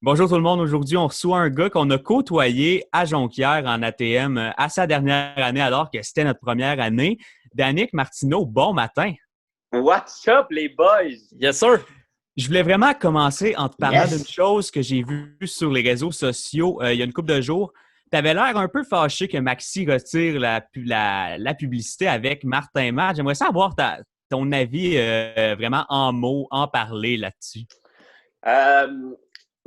Bonjour tout le monde. Aujourd'hui, on reçoit un gars qu'on a côtoyé à Jonquière en ATM à sa dernière année alors que c'était notre première année. Danick Martineau, bon matin. What's up, les boys? Yes, sir. Je voulais vraiment commencer en te parlant d'une Yes! chose que j'ai vue sur les réseaux sociaux il y a une couple de jours. Tu avais l'air un peu fâché que Maxi retire la publicité avec Martin Matt. J'aimerais savoir ton avis vraiment en mots, en parler là-dessus. Euh,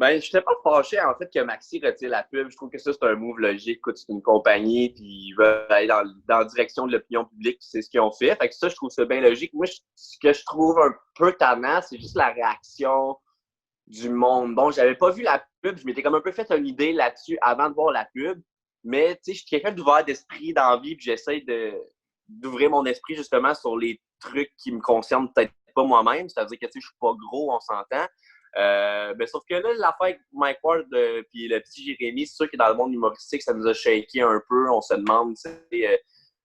je n'étais pas fâché en fait que Maxi retire la pub. Je trouve que ça, c'est un move logique. Écoute, c'est une compagnie, puis ils veulent aller dans la direction de l'opinion publique, puis c'est ce qu'ils ont fait. Fait que ça, je trouve ça bien logique. Moi, ce que je trouve un peu tannant, c'est juste la réaction du monde. Bon, j'avais pas vu la pub, je m'étais comme un peu fait une idée là-dessus avant de voir la pub. Mais tu sais, je suis quelqu'un d'ouvert d'esprit dans la vie, puis j'essaie d'ouvrir mon esprit justement sur les trucs qui me concernent peut-être pas moi-même. C'est-à-dire que tu sais, je suis pas gros, on s'entend. Sauf que là, l'affaire avec Mike Ward puis le petit Jérémy, c'est sûr que dans le monde humoristique, ça nous a shaké un peu. On se demande, tu sais,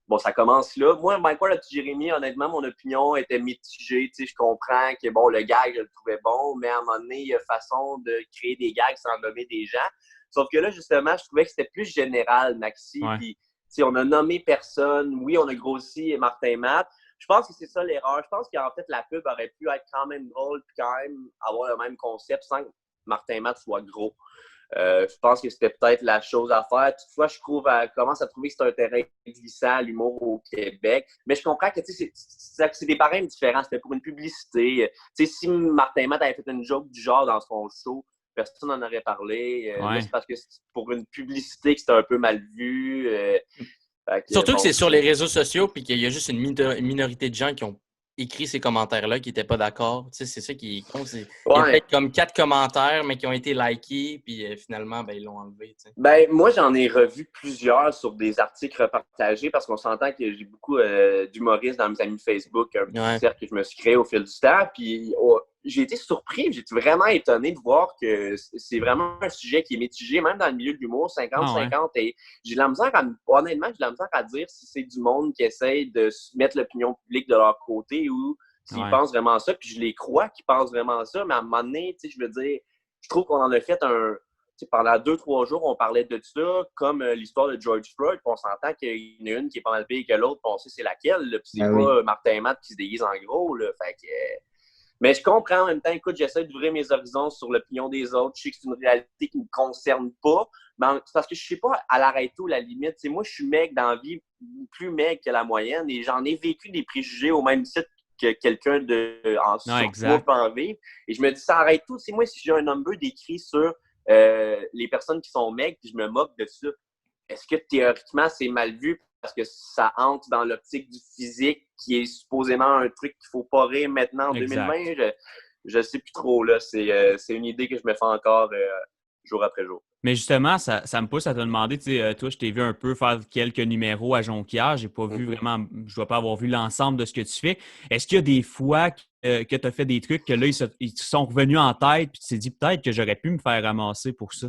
bon, ça commence là. Moi, Mike Ward, le petit Jérémy, honnêtement, mon opinion était mitigée. Tu sais, je comprends que, bon, le gag, je le trouvais bon, mais à un moment donné, il y a façon de créer des gags sans nommer des gens. Sauf que là, justement, je trouvais que c'était plus général, Maxi. Ouais. Puis, tu sais, on a nommé personne. Oui, on a grossi Martin Matt. Je pense que c'est ça l'erreur. Je pense qu'en fait, la pub aurait pu être quand même drôle puis quand même avoir le même concept sans que Martin Matt soit gros. Je pense que c'était peut-être la chose à faire. Toutefois, je commence à trouver que c'est un terrain glissant, l'humour au Québec. Mais je comprends que c'est des barèmes différents. C'était pour une publicité. Si Martin Matt avait fait une joke du genre dans son show, personne n'en aurait parlé. Ouais. Là, c'est parce que c'est pour une publicité que c'était un peu mal vu. Surtout que c'est sur les réseaux sociaux puis qu'il y a juste une minorité de gens qui ont écrit ces commentaires-là qui n'étaient pas d'accord. Tu sais, c'est ça qui compte. Il y a peut-être comme 4 commentaires, mais qui ont été likés, puis finalement, ils l'ont enlevé. Tu sais. Moi, j'en ai revu plusieurs sur des articles repartagés parce qu'on s'entend que j'ai beaucoup d'humoristes dans mes amis Facebook, un petit cercle que je me suis créé au fil du temps. Puis j'ai été surpris, j'ai été vraiment étonné de voir que c'est vraiment un sujet qui est mitigé, même dans le milieu de l'humour, 50-50. Et honnêtement, j'ai de la misère à dire si c'est du monde qui essaye de mettre l'opinion publique de leur côté ou s'ils pensent vraiment ça. Puis je les crois qu'ils pensent vraiment ça, mais à un moment donné, je veux dire, je trouve qu'on en a fait pendant 2-3 jours, on parlait de ça, comme l'histoire de George Floyd, puis on s'entend qu'il y en a une qui est pas mal pire que l'autre, puis on sait c'est laquelle, puis c'est pas Martin Matt qui se déguise en gros, là, fait que... Mais je comprends en même temps, écoute, j'essaie d'ouvrir mes horizons sur l'opinion des autres. Je sais que c'est une réalité qui ne me concerne pas, mais c'est parce que je ne sais pas à l'arrêt tout la limite. T'sais, moi, je suis maigre dans la vie, plus maigre que la moyenne, et j'en ai vécu des préjugés au même titre que quelqu'un en surpoids peut en vivre. Et je me dis, ça arrête tout. Moi, si j'ai un number décrit sur les personnes qui sont maigres, puis je me moque de ça, est-ce que théoriquement, c'est mal vu parce que ça entre dans l'optique du physique qui est supposément un truc qu'il ne faut pas rire maintenant en 2020? Je ne sais plus trop. Là. C'est une idée que je me fais encore jour après jour. Mais justement, ça me pousse à te demander, tu sais, toi, je t'ai vu un peu faire quelques numéros à Jonquière. J'ai pas vu vraiment, je dois pas avoir vu l'ensemble de ce que tu fais. Est-ce qu'il y a des fois que tu as fait des trucs que là, ils te sont revenus en tête puis tu t'es dit peut-être que j'aurais pu me faire ramasser pour ça?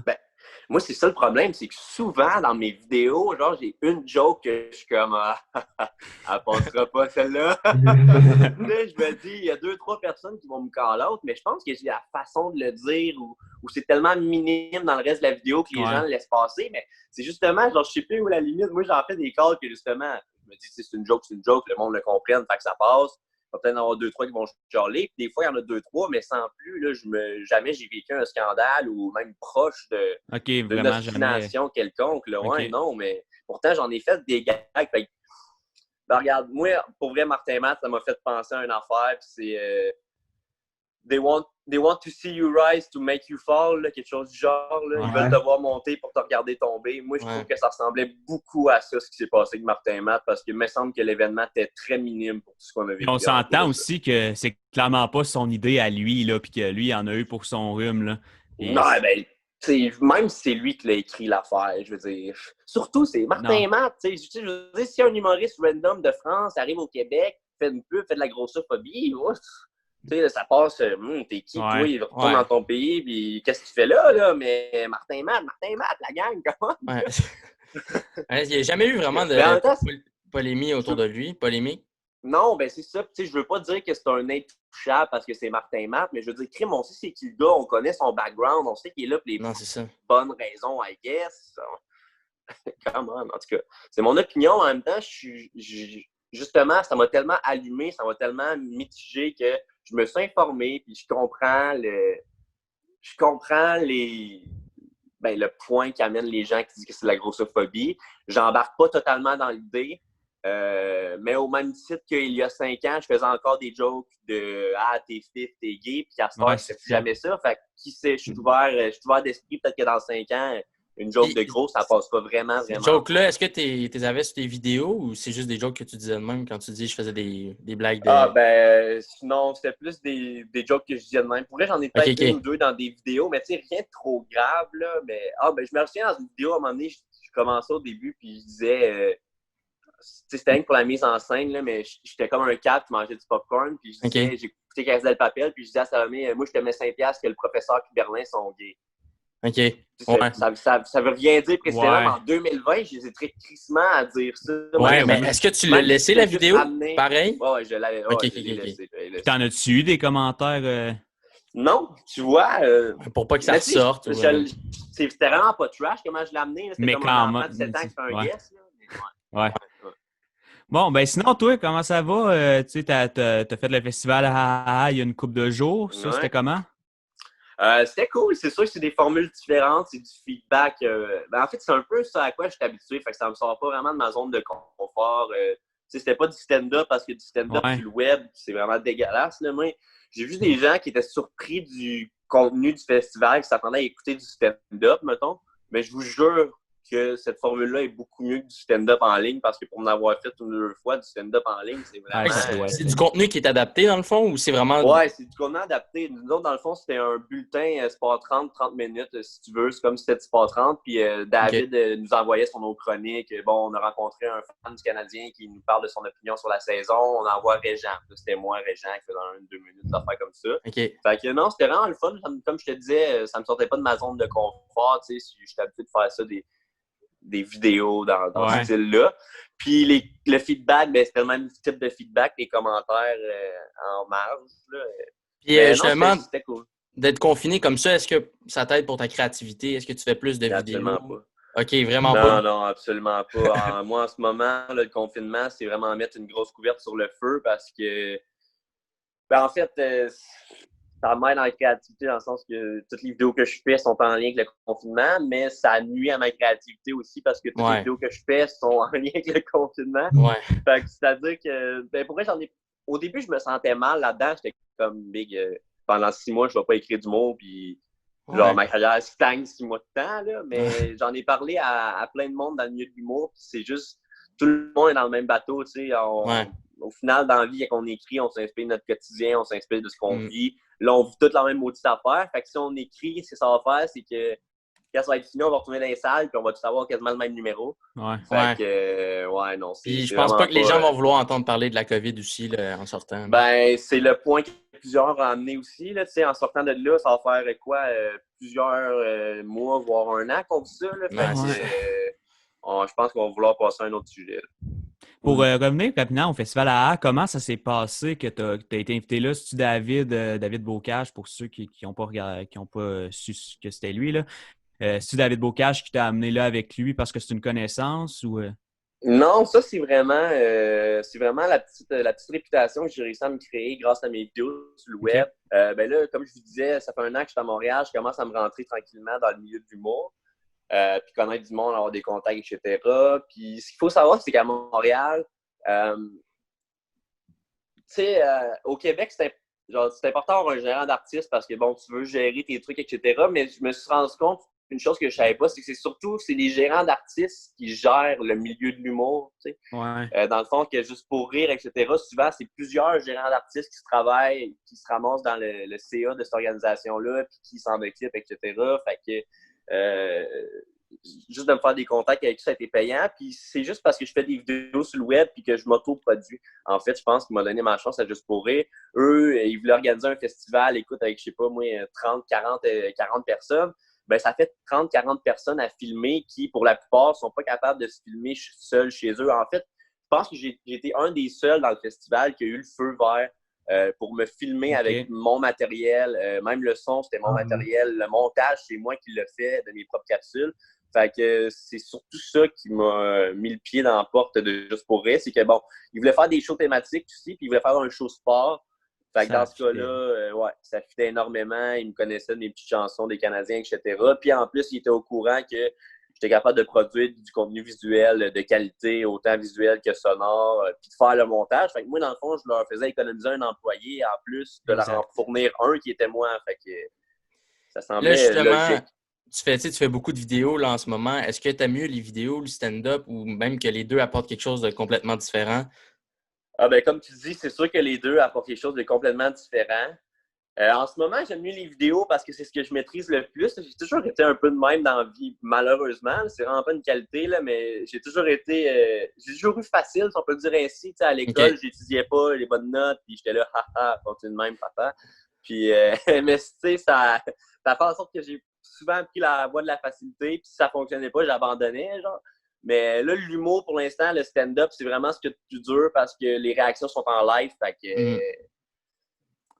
Moi, c'est ça le problème, c'est que souvent, dans mes vidéos, genre, j'ai une joke que je suis comme elle passera pas celle-là. Là, je me dis, il y a 2-3 personnes qui vont me call out, mais je pense que j'ai la façon de le dire ou c'est tellement minime dans le reste de la vidéo que les gens le laissent passer, mais c'est justement, genre, je sais plus où la limite. Moi, j'en fais des calls que justement, je me dis, c'est une joke, le monde le comprenne, fait que ça passe. Il va peut-être en avoir 2-3 qui vont chialer. Puis des fois, il y en a 2-3, mais sans plus, là, jamais j'ai vécu un scandale ou même proche d'une obstination quelconque. Là. Ouais, non, mais pourtant, j'en ai fait des gags. Regarde, moi, pour vrai, Martin Matt, ça m'a fait penser à une affaire. Puis c'est they want to see you rise to make you fall, là, quelque chose du genre. Là. Ils veulent te voir monter pour te regarder tomber. Moi, je trouve que ça ressemblait beaucoup à ça, ce qui s'est passé avec Martin Matt, parce qu'il me semble que l'événement était très minime pour tout ce qu'on a vécu. On s'entend aussi que c'est clairement pas son idée à lui, là, puis que lui, il en a eu pour son rhume. Là. Non, même si c'est lui qui l'a écrit l'affaire, je veux dire. Surtout, c'est Martin Matt. Je veux dire, si un humoriste random de France arrive au Québec, fait une pub, fait de la grossophobie, ça passe, t'es qui, toi, il retourne dans ton pays, puis qu'est-ce que tu fais là? Mais Martin Matt, la gang, comment? Il n'y a jamais eu vraiment de polémique autour de lui, polémique. Non, ben c'est ça. Tu sais, je veux pas dire que c'est un intouchable parce que c'est Martin Matt, mais je veux dire, crime, on sait c'est qui le gars, on connaît son background, on sait qu'il est là pour les bonnes raisons, I guess. Come on, en tout cas. C'est mon opinion. En même temps, justement, ça m'a tellement allumé, ça m'a tellement mitigé que je me suis informé, puis je comprends le point qu'amènent les gens qui disent que c'est de la grossophobie. J'embarque pas totalement dans l'idée. Mais au même titre qu'il y a 5 ans, je faisais encore des jokes de « t'es fif, t'es gay », puis à ce moment, je ne fais plus jamais ça. Fait que qui sait, je suis ouvert d'esprit. Peut-être que dans 5 ans, une joke de gros, ça passe pas vraiment. Ces jokes-là, est-ce que tu les avais sur tes vidéos ou c'est juste des jokes que tu disais de même quand tu dis « je faisais des blagues de… » Sinon, c'était plus des jokes que je disais de même. Pour vrai, j'en ai peut-être une ou deux dans des vidéos, mais tu sais, rien de trop grave, là. Mais, je me souviens dans une vidéo, à un moment donné, je commençais au début, puis je disais… c'était rien que pour la mise en scène, là, mais j'étais comme un cap qui mangeait du popcorn. Puis j'écoutais Casse-Del Papel, puis je disais à Salomé, moi, je te mets 5$ que le professeur et Berlin sont gays. OK. Ouais. Ça veut rien dire précisément, mais en 2020, j'hésiterais crissement à dire ça. Ouais, mais est-ce que tu l'as laissé la vidéo? Pareil? Ouais, je l'avais laissé. T'en as-tu eu des commentaires? Non, tu vois. Pour pas que ça ressorte. C'était vraiment pas trash comment je l'ai amené. C'était comme un enfant de 7 ans qui fait un guess. Ouais. Bon, ben sinon, toi, comment ça va? Tu sais, t'as fait le festival il y a une couple de jours. Ça, c'était comment? C'était cool. C'est sûr que c'est des formules différentes. C'est du feedback. En fait, c'est un peu ça à quoi je suis habitué. Fait que ça me sort pas vraiment de ma zone de confort. C'était pas du stand-up parce que du stand-up sur le web, c'est vraiment dégueulasse. Là, moi, j'ai vu des gens qui étaient surpris du contenu du festival, qui s'attendaient à écouter du stand-up, mettons. Mais je vous jure que cette formule-là est beaucoup mieux que du stand-up en ligne parce que pour m'avoir fait une ou deux fois du stand-up en ligne, c'est vraiment… c'est du contenu qui est adapté dans le fond ou c'est vraiment… Ouais, c'est du contenu adapté. Nous autres, dans le fond, c'était un bulletin Sport 30 minutes, si tu veux. C'est comme si c'était Sport 30. Puis David nous envoyait son autre chronique. Bon, on a rencontré un fan du Canadien qui nous parle de son opinion sur la saison. On envoie Régent. C'était moi, Régent, qui faisait 1-2 minutes d'affaires comme ça. Okay. Fait que non, c'était vraiment le fun. Comme je te disais, ça me sortait pas de ma zone de confort. Tu sais, j'étais habitué de faire ça des vidéos dans ce style-là. Puis le feedback, c'était le même type de feedback, les commentaires en marge. Là. Puis justement, c'était cool. D'être confiné comme ça, est-ce que ça t'aide pour ta créativité? Est-ce que tu fais plus de vidéos? Absolument pas. OK, vraiment pas? Non, absolument pas. Moi, en ce moment, là, le confinement, c'est vraiment mettre une grosse couverte sur le feu parce que, en fait, ça m'aide dans la créativité dans le sens que toutes les vidéos que je fais sont en lien avec le confinement, mais ça nuit à ma créativité aussi parce que toutes les vidéos que je fais sont en lien avec le confinement. Fait que c'est-à-dire que, pour vrai, au début, je me sentais mal là-dedans. J'étais comme big. Pendant 6 mois, je ne vais pas écrire du mot, puis genre ma carrière stagne 6 mois de temps, là. Mais j'en ai parlé à plein de monde dans le milieu de l'humour, puis c'est juste, tout le monde est dans le même bateau, tu sais. Au final, dans la vie, quand on écrit, on s'inspire de notre quotidien, on s'inspire de ce qu'on vit. Là, on vit toute la même maudite affaire. Fait que si on écrit, c'est ça va faire, c'est que quand ça va être fini, on va retourner dans les salles puis on va tous avoir quasiment le même numéro. Fait que, non. Puis je pense pas que les gens vont vouloir entendre parler de la COVID aussi là, en sortant. C'est le point que plusieurs ont amené aussi. Là, en sortant de là, ça va faire quoi? Plusieurs mois, voire 1 an qu'on vit ça. Là. Je pense qu'on va vouloir passer à un autre sujet. Là. Pour revenir rapidement au Festival AA, comment ça s'est passé que tu as été invité là? C'est-tu David Bocage, pour ceux qui n'ont pas su que c'était lui? Là? C'est-tu David Bocage qui t'a amené là avec lui parce que c'est une connaissance? Ou Non, ça, c'est vraiment la petite réputation que j'ai réussi à me créer grâce à mes vidéos sur le web. Là, comme je vous disais, ça fait 1 an que je suis à Montréal. Je commence à me rentrer tranquillement dans le milieu de l'humour. Puis connaître du monde, avoir des contacts, etc. Puis ce qu'il faut savoir, c'est qu'à Montréal, au Québec, c'est important d'avoir un gérant d'artiste parce que, bon, tu veux gérer tes trucs, etc. Mais je me suis rendu compte, une chose que je savais pas, c'est que c'est les gérants d'artistes qui gèrent le milieu de l'humour, tu sais. Dans le fond, que Juste pour rire, etc., souvent, c'est plusieurs gérants d'artistes qui se travaillent, qui se ramassent dans le CA de cette organisation-là, puis qui s'en occupent, etc. Fait que juste de me faire des contacts avec ça a été payant. Puis c'est juste parce que je fais des vidéos sur le web puis que je m'auto-produis. En fait, je pense qu'il m'a donné ma chance à Juste pour rire. Eux, ils voulaient organiser un festival, écoute, avec, je sais pas, moi, 30, 40 personnes. Ça fait 30, 40 personnes à filmer qui, pour la plupart, sont pas capables de se filmer seuls chez eux. En fait, pense que j'ai été un des seuls dans le festival qui a eu le feu vert pour me filmer avec mon matériel. Même le son, c'était mon matériel. Le montage, c'est moi qui l'ai fait de mes propres capsules. Fait que c'est surtout ça qui m'a mis le pied dans la porte de Juste pour rire. C'est que, bon, il voulait faire des shows thématiques aussi, puis il voulait faire un show sport. Fait que dans ce cas-là, ouais, ça fitait énormément. Il me connaissait de mes petites chansons des Canadiens, etc. Puis en plus, il était au courant que j'étais capable de produire du contenu visuel de qualité, autant visuel que sonore, puis de faire le montage. Fait que moi, dans le fond, je leur faisais économiser un employé en plus de leur en fournir un qui était moi. Fait que ça semblait logique. Tu fais beaucoup de vidéos là, en ce moment. Est-ce que tu aimes mieux les vidéos, le stand-up, ou même que les deux apportent quelque chose de complètement différent? Ah ben, comme tu dis, c'est sûr que les deux apportent quelque chose de complètement différent. En ce moment, j'aime mieux les vidéos parce que c'est ce que je maîtrise le plus. J'ai toujours été un peu de même dans la vie, malheureusement. C'est vraiment pas une qualité, là, mais j'ai toujours eu facile, si on peut dire ainsi. À l'école, j'étudiais pas les bonnes notes, puis j'étais là, haha, continue de même, papa. Puis, mais tu sais, ça fait en sorte que j'ai souvent pris la voie de la facilité, puis si ça fonctionnait pas, j'abandonnais, genre. Mais là, l'humour, pour l'instant, le stand-up, c'est vraiment ce qu'il y a de plus dur parce que les réactions sont en live, fait que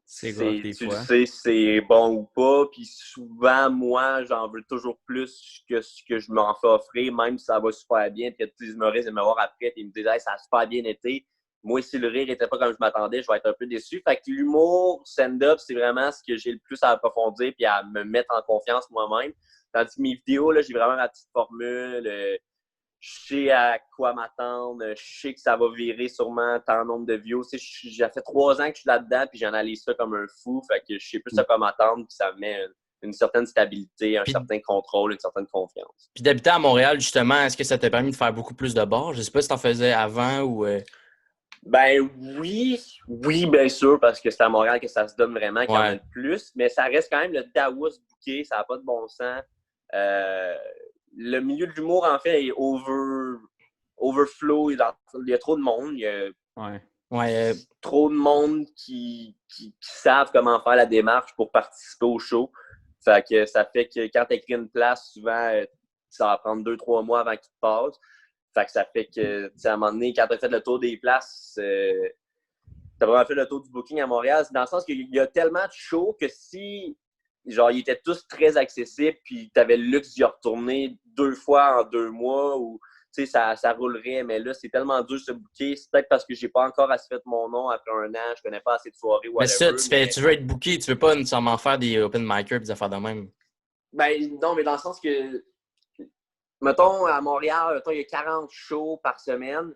c'est grave des fois. Tu sais si c'est bon ou pas, puis souvent, moi, j'en veux toujours plus que ce que je m'en fais offrir, même si ça va super bien, puis que tous les humoristes viennent me voir après, puis ils me disent hey, « ça a super bien été ». Moi, si le rire n'était pas comme je m'attendais, je vais être un peu déçu. Fait que l'humour, stand-up, c'est vraiment ce que j'ai le plus à approfondir puis à me mettre en confiance moi-même. Tandis que mes vidéos, là, j'ai vraiment ma petite formule. Je sais à quoi m'attendre. Je sais que ça va virer sûrement tant nombre de views. Tu sais, j'ai fait 3 ans que je suis là-dedans puis j'analyse ça comme un fou. Fait que je sais plus à quoi m'attendre puis ça me met une certaine stabilité, un certain contrôle, une certaine confiance. Puis d'habiter à Montréal, justement, est-ce que ça t'a permis de faire beaucoup plus de bars? Je sais pas si t'en faisais avant ou... Ben oui, bien sûr, parce que c'est à Montréal que ça se donne vraiment qu'il y en a le plus, mais ça reste quand même le Dawas bouquet, ça n'a pas de bon sens. Le milieu de l'humour, en fait, est overflow, il y a trop de monde, il y a trop de monde qui savent comment faire la démarche pour participer au show. Fait que ça fait que quand tu écris une place, souvent, ça va prendre 2-3 mois avant qu'il te passe. Fait que ça fait que, à un moment donné, quand tu as fait le tour des places, tu as vraiment fait le tour du booking à Montréal. C'est dans le sens qu'il y a tellement de shows que si, genre, ils étaient tous très accessibles, puis tu avais le luxe d'y retourner 2 fois en 2 mois, ou, tu sais, ça roulerait. Mais là, c'est tellement dur de se booker. C'est peut-être parce que j'ai pas encore assez fait mon nom après 1 an, je connais pas assez de soirées, whatever. Mais ça, tu veux être booké, tu veux pas nécessairement faire des open micers et des affaires de même. Ben, non, mais dans le sens que mettons, à Montréal, il y a 40 shows par semaine,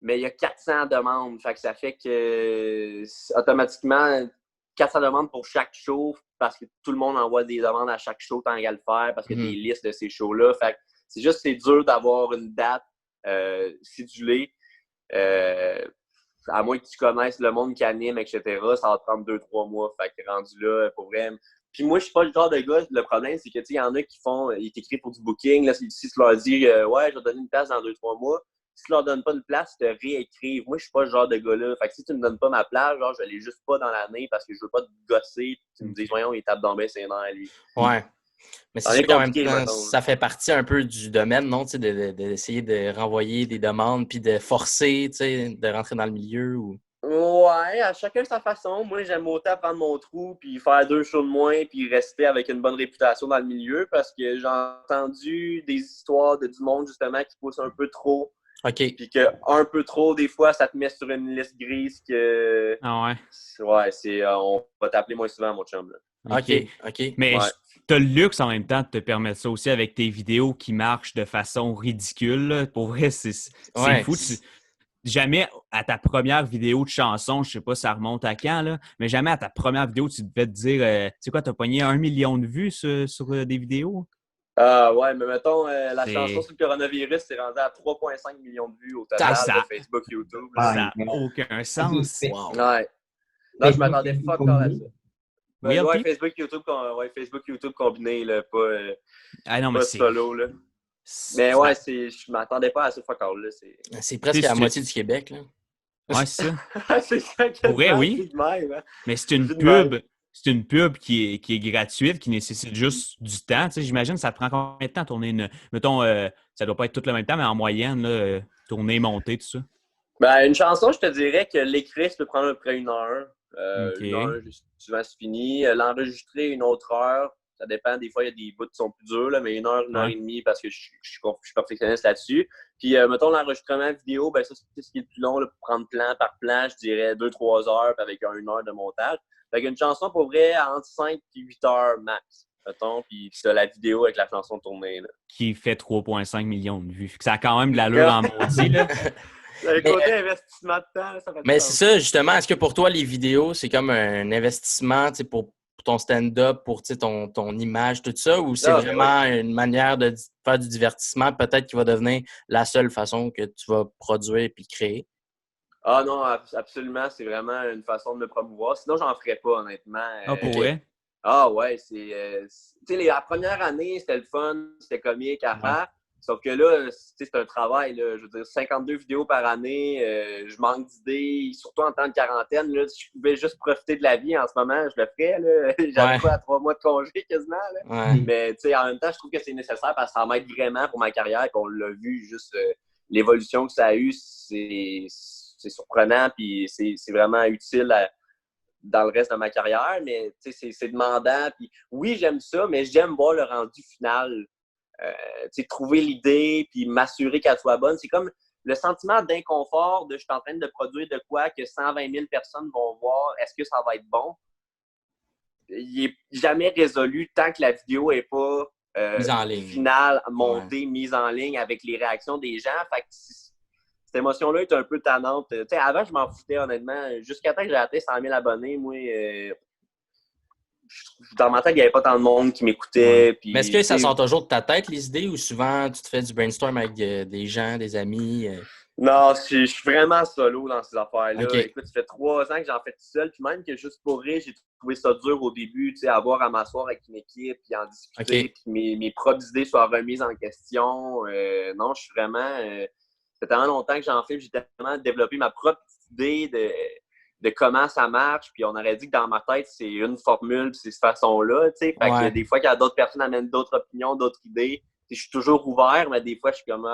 mais il y a 400 demandes. Fait que ça fait que automatiquement, 400 demandes pour chaque show parce que tout le monde envoie des demandes à chaque show tant qu'à le faire parce qu'il y a des listes de ces shows-là. Fait que c'est dur d'avoir une date cédulée. À moins que tu connaisses le monde qui anime, etc., ça va te prendre 2-3 mois. Fait que rendu là, pour vrai. Puis moi, je suis pas le genre de gars, le problème, c'est que, tu sais, il y en a qui font, ils t'écrivent pour du booking, là, si tu leur dis, ouais, je vais te donner une place dans 2-3 mois, si tu leur donnes pas une place, ils te réécrivent. Moi, je suis pas le genre de gars-là. Fait que si tu me donnes pas ma place, genre, je l'ai juste pas dans l'année parce que je veux pas te gosser, tu me dis, voyons, il tape dans mes ses nerfs, lui. Ouais. Mais c'est sûr qu'en même temps, ça fait partie un peu du domaine, non? Tu sais, d'essayer de renvoyer des demandes puis de forcer, tu sais, de rentrer dans le milieu ou... Ouais, à chacun sa façon. Moi, j'aime autant prendre mon trou puis faire 2 shows de moins puis rester avec une bonne réputation dans le milieu parce que j'ai entendu des histoires de du monde, justement, qui poussent un peu trop. OK. Puis que un peu trop, des fois, ça te met sur une liste grise que... Ah ouais? Ouais, on va t'appeler moins souvent, mon chum. Là. OK. Mais t'as le luxe en même temps de te permettre ça aussi avec tes vidéos qui marchent de façon ridicule. Là. Pour vrai, c'est fou. Jamais à ta première vidéo de chanson, je sais pas ça remonte à quand, là, mais jamais à ta première vidéo, tu devais te dire, tu sais quoi, t'as pogné 1 million de vues sur des vidéos? Ouais, mais mettons, la chanson sur le coronavirus, c'est rendu à 3,5 millions de vues au total de Facebook, YouTube. Ça n'a aucun sens. Wow. Ouais. Non, je m'attendais fuck all à ça. Ouais, Facebook, YouTube combiné, là, pas solo, là. Mais ouais, je m'attendais pas à ça, fuck all, là. C'est presque à la moitié du Québec, là. Ouais, c'est ça. C'est ça. Pour vrai, oui. Même, hein? Mais c'est une pub. C'est une pub qui est gratuite, qui nécessite juste du temps. Tu sais, j'imagine ça te prend combien de temps tourner une... Mettons, ça doit pas être tout le même temps, mais en moyenne, là, tourner, monter, tout ça. Ben, une chanson, je te dirais que l'écrire, ça peut prendre à peu près 1 heure. OK. 1 heure, souvent, c'est fini. L'enregistrer, 1 autre heure. Ça dépend. Des fois, il y a des bouts qui sont plus durs, là, mais 1 heure et demie parce que je suis perfectionniste là-dessus. Puis, mettons, l'enregistrement vidéo, ben ça, c'est ce qui est le plus long là, pour prendre plan par plan. Je dirais 2-3 heures avec 1 heure de montage. Fait qu'une chanson, pour vrai, entre 5 et 8 heures max. Mettons, puis c'est la vidéo avec la chanson tournée. Là. Qui fait 3,5 millions de vues. Ça a quand même de l'allure en maudit, là. Le côté investissement de temps, ça fait Mais c'est ça, justement. Est-ce que pour toi, les vidéos, c'est comme un investissement pour ton stand-up, pour ton image, tout ça, ou c'est vraiment une manière de faire du divertissement, peut-être qui va devenir la seule façon que tu vas produire et créer? Ah non, absolument, c'est vraiment une façon de me promouvoir. Sinon, j'en ferais pas, honnêtement. Ah, pour vrai? Ah ouais, tu sais, la première année, c'était le fun, c'était comique à faire. Sauf que là, c'est un travail, là. Je veux dire, 52 vidéos par année, je manque d'idées, surtout en temps de quarantaine. Là, si je pouvais juste profiter de la vie en ce moment, je le ferais. Là. J'avais pas à 3 mois de congé quasiment. Là. Mais tu sais, en même temps, je trouve que c'est nécessaire parce que ça m'aide vraiment pour ma carrière. Et on l'a vu, juste l'évolution que ça a eu, c'est surprenant, puis c'est vraiment utile dans le reste de ma carrière, mais c'est demandant. Puis oui, j'aime ça, mais j'aime voir le rendu final. Trouver l'idée, puis m'assurer qu'elle soit bonne. C'est comme le sentiment d'inconfort de je suis en train de produire de quoi que 120 000 personnes vont voir. Est-ce que ça va être bon? Il n'est jamais résolu tant que la vidéo n'est pas mise en ligne. finale, montée, mise en ligne avec les réactions des gens. Fait que cette émotion-là est un peu tannante. Avant, je m'en foutais, honnêtement. Jusqu'à temps que j'ai atteint 100 000 abonnés, moi, dans ma tête, il n'y avait pas tant de monde qui m'écoutait. Puis, mais est-ce que ça sort toujours de ta tête, les idées, ou souvent tu te fais du brainstorm avec des gens, des amis? Non, je suis vraiment solo dans ces affaires-là. Okay. Écoute, ça fait 3 ans que j'en fais tout seul. Puis même que juste pour rire, j'ai trouvé ça dur au début, avoir à m'asseoir avec une équipe, puis en discuter, puis mes propres idées soient remises en question. Non, je suis vraiment... ça fait tellement longtemps que j'en fais, j'ai tellement développé ma propre idée de comment ça marche. Puis on aurait dit que dans ma tête, c'est une formule, puis c'est cette façon-là. Fait que des fois, quand d'autres personnes amènent d'autres opinions, d'autres idées, je suis toujours ouvert, mais des fois, je suis comme...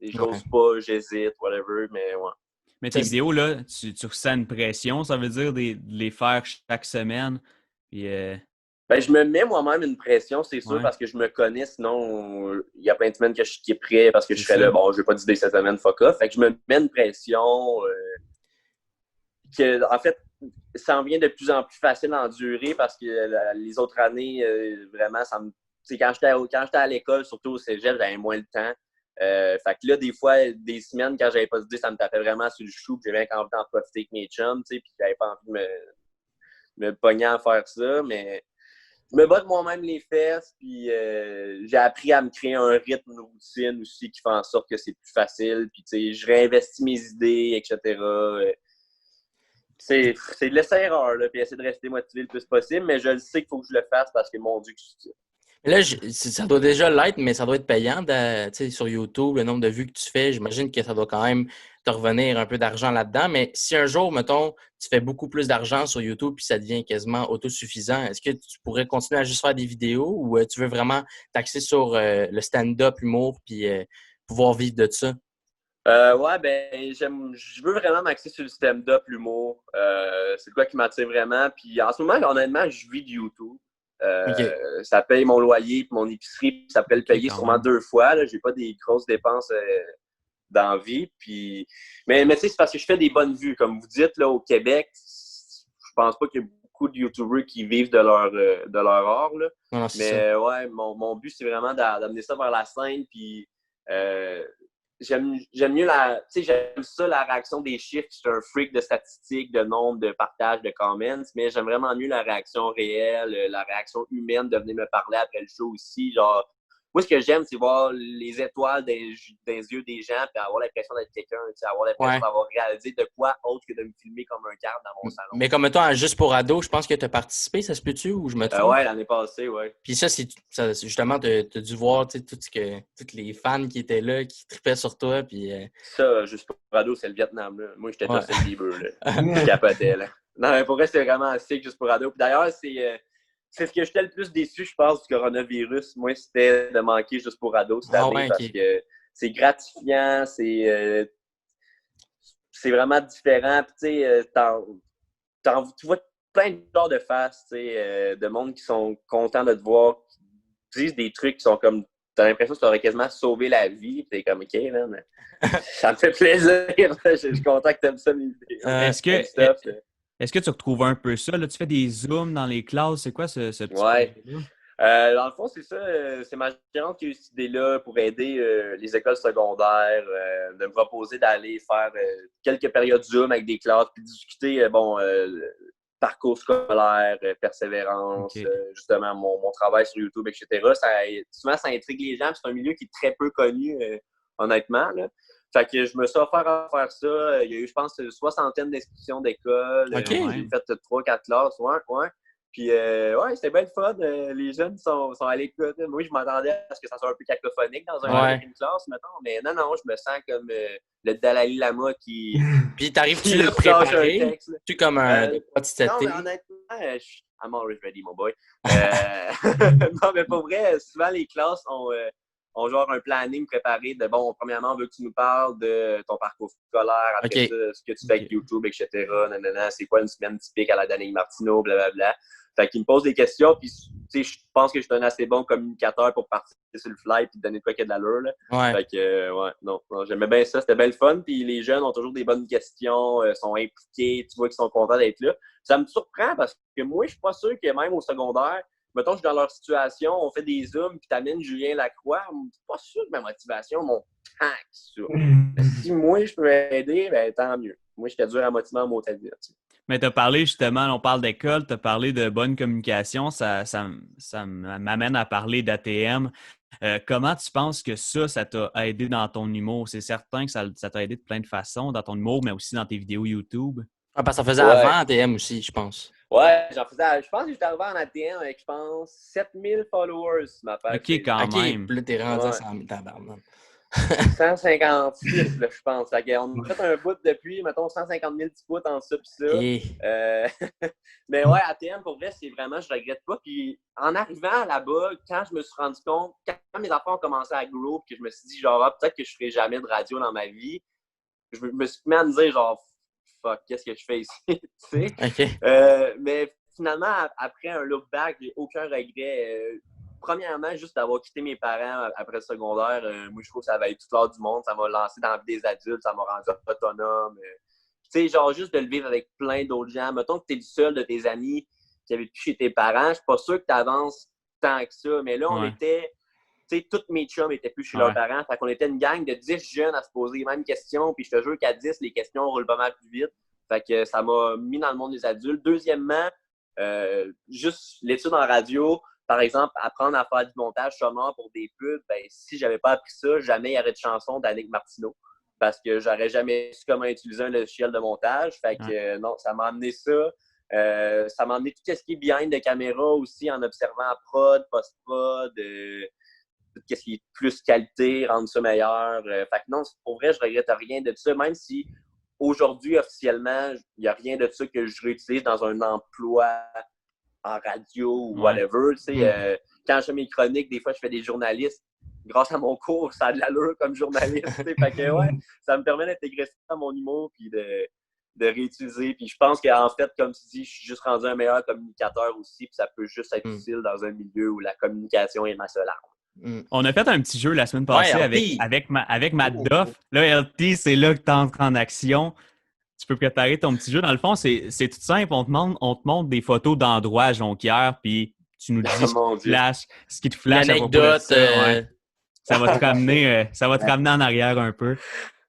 j'ose pas, j'hésite, whatever, mais ouais. Mais tes vidéos, là, tu ressens une pression, ça veut dire de les faire chaque semaine? Puis, ben, je me mets moi-même une pression, c'est sûr, parce que je me connais, sinon, il y a plein de semaines que je suis prêt parce que je serais là, bon, j'ai pas d'idée cette semaine, fuck off. Fait que je me mets une pression que, en fait, ça en vient de plus en plus facile à endurer parce que les autres années, vraiment, ça me... Quand j'étais à l'école, surtout au cégep, j'avais moins le temps. Fait que là, des fois, des semaines, quand j'avais pas d'idée, ça me tapait vraiment sur le chou, puis j'avais envie d'en profiter avec mes chums, puis j'avais pas envie de me pogner à faire ça, mais je me botte moi-même les fesses, puis j'ai appris à me créer un rythme, une routine aussi qui fait en sorte que c'est plus facile, puis je réinvestis mes idées, etc. C'est de l'essai-erreur, puis essayer de rester motivé le plus possible, mais je le sais qu'il faut que je le fasse parce que, mon Dieu, que je suis... Là, ça doit déjà l'être, mais ça doit être payant sur YouTube, le nombre de vues que tu fais. J'imagine que ça doit quand même te revenir un peu d'argent là-dedans. Mais si un jour, mettons, tu fais beaucoup plus d'argent sur YouTube puis ça devient quasiment autosuffisant, est-ce que tu pourrais continuer à juste faire des vidéos ou tu veux vraiment t'axer sur le stand-up, l'humour puis pouvoir vivre de ça? Ouais, ben, je veux vraiment m'axer sur le stand-up, l'humour. C'est quoi qui m'attire vraiment. Puis en ce moment, honnêtement, je vis de YouTube. Ça paye mon loyer et mon épicerie, puis ça peut le payer sûrement 2 fois. Je n'ai pas des grosses dépenses dans la vie. Puis... Mais tu sais, c'est parce que je fais des bonnes vues. Comme vous dites, là, au Québec, je pense pas qu'il y a beaucoup de YouTubers qui vivent de leur art. Là. Non, mais ouais, mon but, c'est vraiment d'amener ça vers la scène. Puis j'aime mieux j'aime ça, la réaction des chiffres. Je suis un freak de statistiques, de nombre, de partages, de comments, mais j'aime vraiment mieux la réaction réelle, la réaction humaine de venir me parler après le show aussi. Genre, moi, ce que j'aime, c'est voir les étoiles dans les yeux des gens puis avoir l'impression d'être quelqu'un, avoir l'impression d'avoir réalisé de quoi autre que de me filmer comme un cadre dans mon salon. Mais comme toi, Juste pour ado, je pense que tu as participé, ça se peut-tu ou je me trompe? Ouais, l'année passée, ouais. Puis ça, justement, tu as dû voir toutes les fans qui étaient là, qui tripaient sur toi. Puis, Ça, Juste pour ado, c'est le Vietnam. Là. Moi, j'étais Justin Bieber. Je capotais. Là. Non, mais pour vrai, c'était vraiment sick Juste pour ado. Puis d'ailleurs, c'est ce que j'étais le plus déçu, je pense, du coronavirus. Moi, c'était de manquer Juste pour ado cette année parce que c'est gratifiant, c'est c'est vraiment différent. Puis, tu sais, tu vois plein de genres de faces, tu sais, de monde qui sont contents de te voir, qui disent des trucs qui sont comme, t'as l'impression que tu aurais quasiment sauvé la vie. Puis t'es comme, OK, man, ça me fait plaisir. Je suis content que t'aimes ça, mes vidéos. Est-ce que tu retrouves un peu ça? Là, tu fais des zooms dans les classes. C'est quoi ce petit projet-là? Dans le fond, c'est ça. C'est ma gérante qui a eu cette idée-là pour aider les écoles secondaires, de me proposer d'aller faire quelques périodes Zoom avec des classes, puis discuter, parcours scolaire, persévérance, justement, mon travail sur YouTube, etc. Souvent, ça intrigue les gens. C'est un milieu qui est très peu connu, honnêtement. Là. Fait que je me suis offert à faire ça. Il y a eu, je pense, une soixantaine d'inscriptions d'école. J'ai fait 3-4 classes. Ouais. Puis, c'était bien le fun. Les jeunes sont à l'écoute. Moi, je m'attendais à ce que ça soit un peu cacophonique dans une classe, mettons. Mais non, je me sens comme le Dalai Lama qui. Puis, t'arrives-tu le préparer? Tu comme un petit Non, mais honnêtement, I'm always ready, mon boy. Non, mais pour vrai, souvent, les classes ont genre un planning préparé de, premièrement, on veut que tu nous parles de ton parcours scolaire, après ça, ce que tu fais avec YouTube, etc. C'est quoi une semaine typique à la Danique Martineau, blablabla. Fait qu'ils me posent des questions, puis je pense que je suis un assez bon communicateur pour partir sur le fly puis donner quoi qu'il y a de l'allure. Là. Fait que, non, j'aimais bien ça, c'était bien le fun. Puis les jeunes ont toujours des bonnes questions, sont impliqués, tu vois qu'ils sont contents d'être là. Ça me surprend parce que moi, je suis pas sûr que même au secondaire, mettons, je suis dans leur situation, on fait des zooms, puis t'amènes Julien Lacroix, je suis pas sûr que ma motivation monte tant que ça. Si moi, je peux aider, ben tant mieux. Moi, j'étais dur à motiver en mot à dire. Mais tu as parlé justement, on parle d'école, tu as parlé de bonne communication, ça m'amène à parler d'ATM. Comment tu penses que ça t'a aidé dans ton humour? C'est certain que ça t'a aidé de plein de façons, dans ton humour, mais aussi dans tes vidéos YouTube. Ah, parce que ça faisait avant ATM aussi, je pense. Ouais, j'en faisais. Je pense que j'étais arrivé en ATM avec, je pense, 7000 followers sur ma page. OK, quand même. Puis là, t'es rendu à 100 000 tabarnak. 156, là, je pense. On a fait un bout depuis, mettons, 150 000 petits bouts en ça pis ça. Mais ouais, ATM, pour vrai, c'est vraiment, je regrette pas. Puis en arrivant là-bas, quand je me suis rendu compte, quand mes affaires ont commencé à grow, que je me suis dit, genre, peut-être que je ferai jamais de radio dans ma vie, je me suis mis à me dire, genre, fuck, qu'est-ce que je fais ici? Tu sais? Mais finalement, après un look back, j'ai aucun regret. Premièrement, juste d'avoir quitté mes parents après le secondaire, moi, je trouve que ça avait été toute l'heure du monde. Ça m'a lancé dans la vie des adultes, ça m'a rendu autonome. Tu sais, genre, juste de le vivre avec plein d'autres gens. Mettons que tu es le seul de tes amis qui avait plus chez tes parents. Je suis pas sûr que tu avances tant que ça. Mais là, on était... Tu sais, tous mes chums étaient plus chez leurs parents. Fait qu'on était une gang de 10 jeunes à se poser les mêmes questions. Puis je te jure qu'à 10, les questions roulent pas mal plus vite. Fait que ça m'a mis dans le monde des adultes. Deuxièmement, juste l'étude en radio... Par exemple, apprendre à faire du montage sonore pour des pubs, ben, si j'avais pas appris ça, jamais il y aurait de chanson d'Annick Martineau parce que j'aurais jamais su comment utiliser un logiciel de montage. Fait que non, ça m'a amené ça. Ça m'a amené tout ce qui est behind de caméra aussi en observant prod, post-prod, tout ce qui est plus qualité, rendre ça meilleur. Fait que non, pour vrai, je regrette rien de ça, même si aujourd'hui, officiellement, il n'y a rien de ça que je réutilise dans un emploi en radio ou whatever. Tu sais, quand je fais mes chroniques, des fois, je fais des journalistes. Grâce à mon cours, ça a de l'allure comme journaliste. Fait que, ça me permet d'intégrer ça dans mon humour puis de réutiliser. Puis je pense qu'en fait, comme tu dis, je suis juste rendu un meilleur communicateur aussi. Puis ça peut juste être utile dans un milieu où la communication est ma seule arme. On a fait un petit jeu la semaine passée avec Matt Duff. Là, LT, c'est là que tu entres en action. Tu peux préparer ton petit jeu. Dans le fond, c'est tout simple. On te montre des photos d'endroits à Jonquière, puis tu nous dis ce qui te flash. L'anecdote. Ça va te ramener en arrière un peu.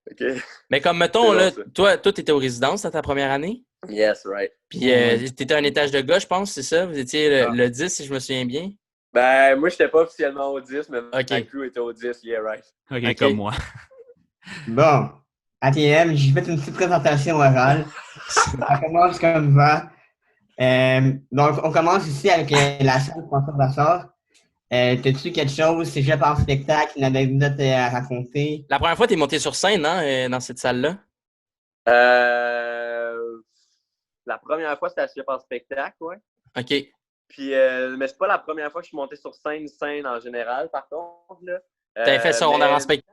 Okay. Mais comme, mettons, là, toi, tu étais aux résidences à ta première année? Yes, right. Puis tu étais un étage de gars, je pense, c'est ça? Vous étiez le 10, si je me souviens bien? Ben, moi, je n'étais pas officiellement au 10, mais ma crew était au 10, yeah, right. OK, comme moi. Bon. ATM, j'ai fait une petite présentation orale. Ça commence comme ça. Donc, on commence ici avec la salle François Brassard. T'as-tu quelque chose, c'est déjà par spectacle, une anecdote à raconter? La première fois, tu es monté sur scène, hein, dans cette salle-là? La première fois, c'était à par spectacle, ouais. OK. Puis, mais c'est pas la première fois que je suis monté sur scène en général, par contre. T'avais fait ça en spectacle?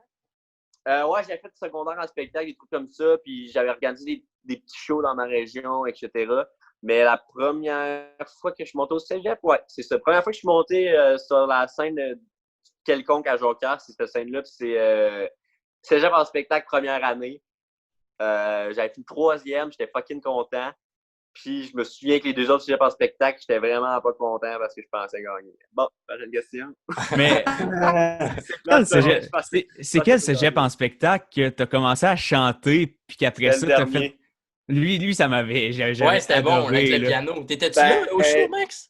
Ouais, j'avais fait du secondaire en spectacle, des trucs comme ça, puis j'avais organisé des petits shows dans ma région, etc. Mais la première fois que je suis monté au cégep, ouais, c'est ça. La première fois que je suis monté sur la scène quelconque à Jonquière, c'est cette scène-là, puis c'est cégep en spectacle première année. J'avais fait le 3e, j'étais fucking content. Puis je me souviens que les 2 autres cégeps en spectacle, j'étais vraiment pas content parce que je pensais gagner. Bon, prochaine question. Mais c'est quel cégep en spectacle que tu as commencé à chanter puis qu'après ça, tu as fait. Lui, ça m'avait. Ouais, c'était bon, avec le piano. T'étais-tu là au show, Max?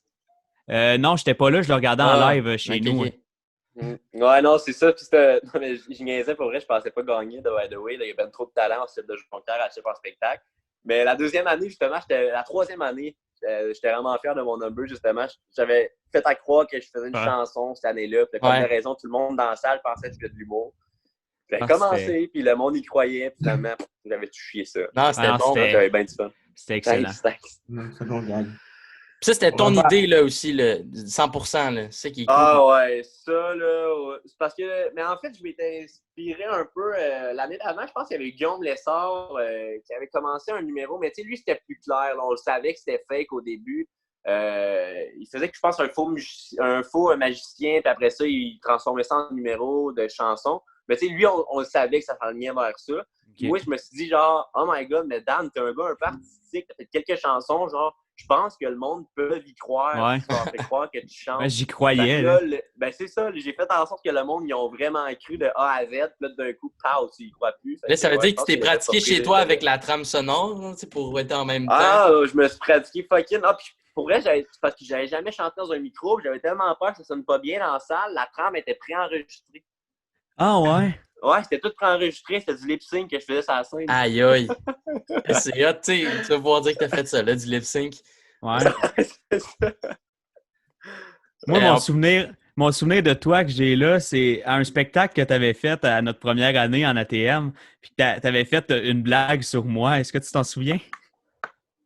Non, j'étais pas là, je le regardais en live chez nous. Okay. Ouais, non, c'est ça. Puis non, mais je niaisais pour vrai, je pensais pas gagner de By the Way. Là, il y avait trop de talent au cégep de Jonquière à cégep en spectacle. Mais la 2e année, justement, la 3e année, j'étais vraiment fier de mon number, justement. J'avais fait à croire que je faisais une chanson cette année-là. Puis, comme de raison, tout le monde dans la salle pensait que je faisais de l'humour. J'ai commencé, puis le monde y croyait. Puis finalement, j'avais tout chié ça. Non, c'était bon. J'avais bien du fun. C'était excellent. C'est bon, gars. Ça, c'était ton idée, là, aussi, là, 100%, là. C'est ça qui est cool. Ah ouais, ça, là, c'est parce que... Mais en fait, je m'étais inspiré un peu... l'année d'avant, je pense qu'il y avait Guillaume Lessard qui avait commencé un numéro, mais tu sais, lui, c'était plus clair. Là, on le savait que c'était fake au début. Il faisait, je pense, un faux magicien, puis après ça, il transformait ça en numéro de chanson. Mais tu sais, lui, on le savait que ça s'enlignait vers ça. Okay. Moi, je me suis dit, genre, oh my God, mais Dan, t'es un gars un peu artistique, t'as fait quelques chansons, genre... Je pense que le monde peut y croire. Ouais. Tu vas faire croire que tu chantes. J'y croyais. Là, c'est ça. J'ai fait en sorte que le monde, ils ont vraiment cru de A à Z. Puis là, d'un coup, pow, tu y crois plus. Là, ça veut dire que tu t'es pratiqué chez toi avec la trame sonore, pour être en même temps. Ah, je me suis pratiqué fucking. Ah, puis pour vrai, parce que j'avais jamais chanté dans un micro. Puis j'avais tellement peur que ça sonne pas bien dans la salle. La trame était préenregistrée. Ah ouais? Ouais, c'était tout préenregistré. C'était du lip-sync que je faisais sur la scène. Aïe, aïe. C'est hot, tu vas pouvoir dire que t'as fait ça, là, du lip-sync. Ouais. Moi, mon souvenir de toi que j'ai là, c'est à un spectacle que tu avais fait à notre première année en ATM. Puis tu avais fait une blague sur moi. Est-ce que tu t'en souviens?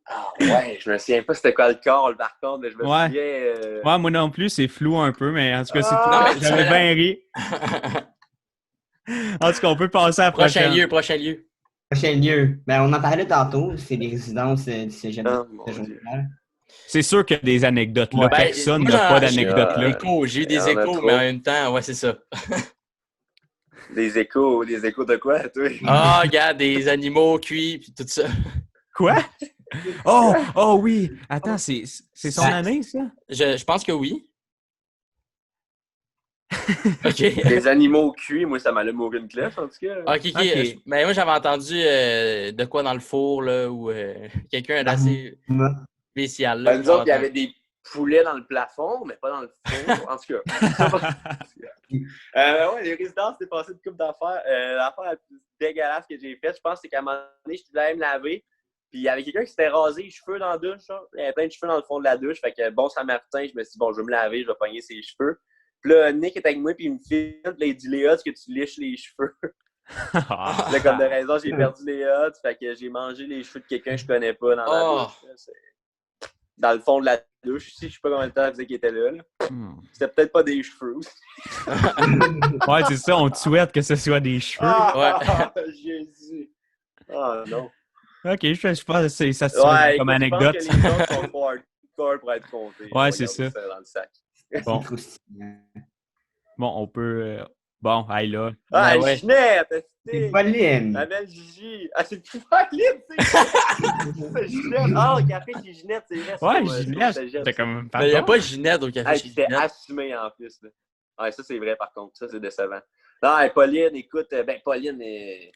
Ah ouais, je me souviens pas c'était quoi le corps, par contre, mais je me souviens... Ouais, moi non plus, c'est flou un peu, mais en tout cas, c'est tout. J'avais bien ri. En tout cas, on peut passer à la prochaine. Prochain lieu. Prochain lieu. Ben, on en parlait tantôt, c'est des résidences du cégep de Jonquière. C'est sûr qu'il y a des anecdotes là. Personne n'a pas d'anecdotes là. J'ai eu des échos, mais en même temps, ouais, c'est ça. Des échos de quoi, toi? Ah, regarde, des animaux cuits, puis tout ça. Quoi? Oh oui! Attends, c'est son année, ça? Je pense que oui. OK. Des animaux cuits, moi, ça m'allume aucune cloche, en tout cas. OK. Mais moi, j'avais entendu de quoi dans le four, là, ou quelqu'un d'assez spécial. Là, nous autres, il y avait des poulets dans le plafond, mais pas dans le four. En tout cas. Ouais, les résidences, c'est passé une couple d'affaires. L'affaire la plus dégueulasse que j'ai faite, je pense, c'est qu'à un moment donné, je voulais me laver. Puis il y avait quelqu'un qui s'était rasé les cheveux dans la douche. Là. Il y avait plein de cheveux dans le fond de la douche. Fait que bon Saint-Martin, je me suis dit, bon, je vais me laver, je vais pogner ses cheveux. Puis là, Nick est avec moi, puis il me filme. Puis là, il dit, Léa, est-ce que tu liches les cheveux? Là, comme de raison, j'ai perdu les odds. Fait que j'ai mangé les cheveux de quelqu'un que je connais pas dans la douche. Dans le fond de la douche. Je sais pas combien de temps ça faisait qu'il était là. C'était peut-être pas des cheveux aussi. Ouais, c'est ça. On te souhaite que ce soit des cheveux. Jésus. Ah, non. OK, je pense que ça se fait comme anecdote. Je pense que les autres sont trop hardcore pour être comptés. Ouais, c'est ça. Dans le sac. Bon, on peut... Bon, aïe là. Ah, ouais. Ginette! C'est Pauline! La belle Gigi! Ah, c'est Pauline, c'est Ginette! Ah, le café chez Ginette, c'est vrai. Ouais, Ginette, c'était comme... Mais il n'y a pas Ginette au café chez Ginette. C'était assumé, en plus. Là. Ouais, ça, c'est vrai, par contre. Ça, c'est décevant. Non, Pauline, écoute, Pauline est...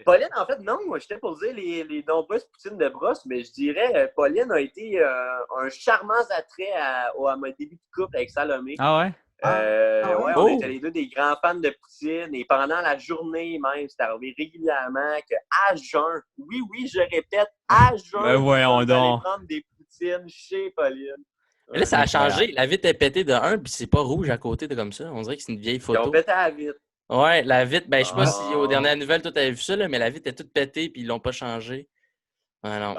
Pauline, en fait, non, moi, j'étais pour dire les nombreuses poutines de brosse, mais je dirais Pauline a été un charmant attrait à mon début de couple avec Salomé. Ah ouais? On était les deux des grands fans de poutine et pendant la journée même, c'est arrivé régulièrement qu'à jeun, oui, je répète, à jeun, voyons on allait donc. prendre des poutines chez Pauline. Mais là, ça a changé. La vitre est pétée de 1, puis c'est pas rouge à côté de comme ça. On dirait que c'est une vieille photo. Ils ont pété à la vitre. Ouais, la vitre, je sais pas si aux dernières nouvelles, toi, t'avais vu ça, là, mais la vitre est toute pétée puis ils l'ont pas changé. Ouais, non.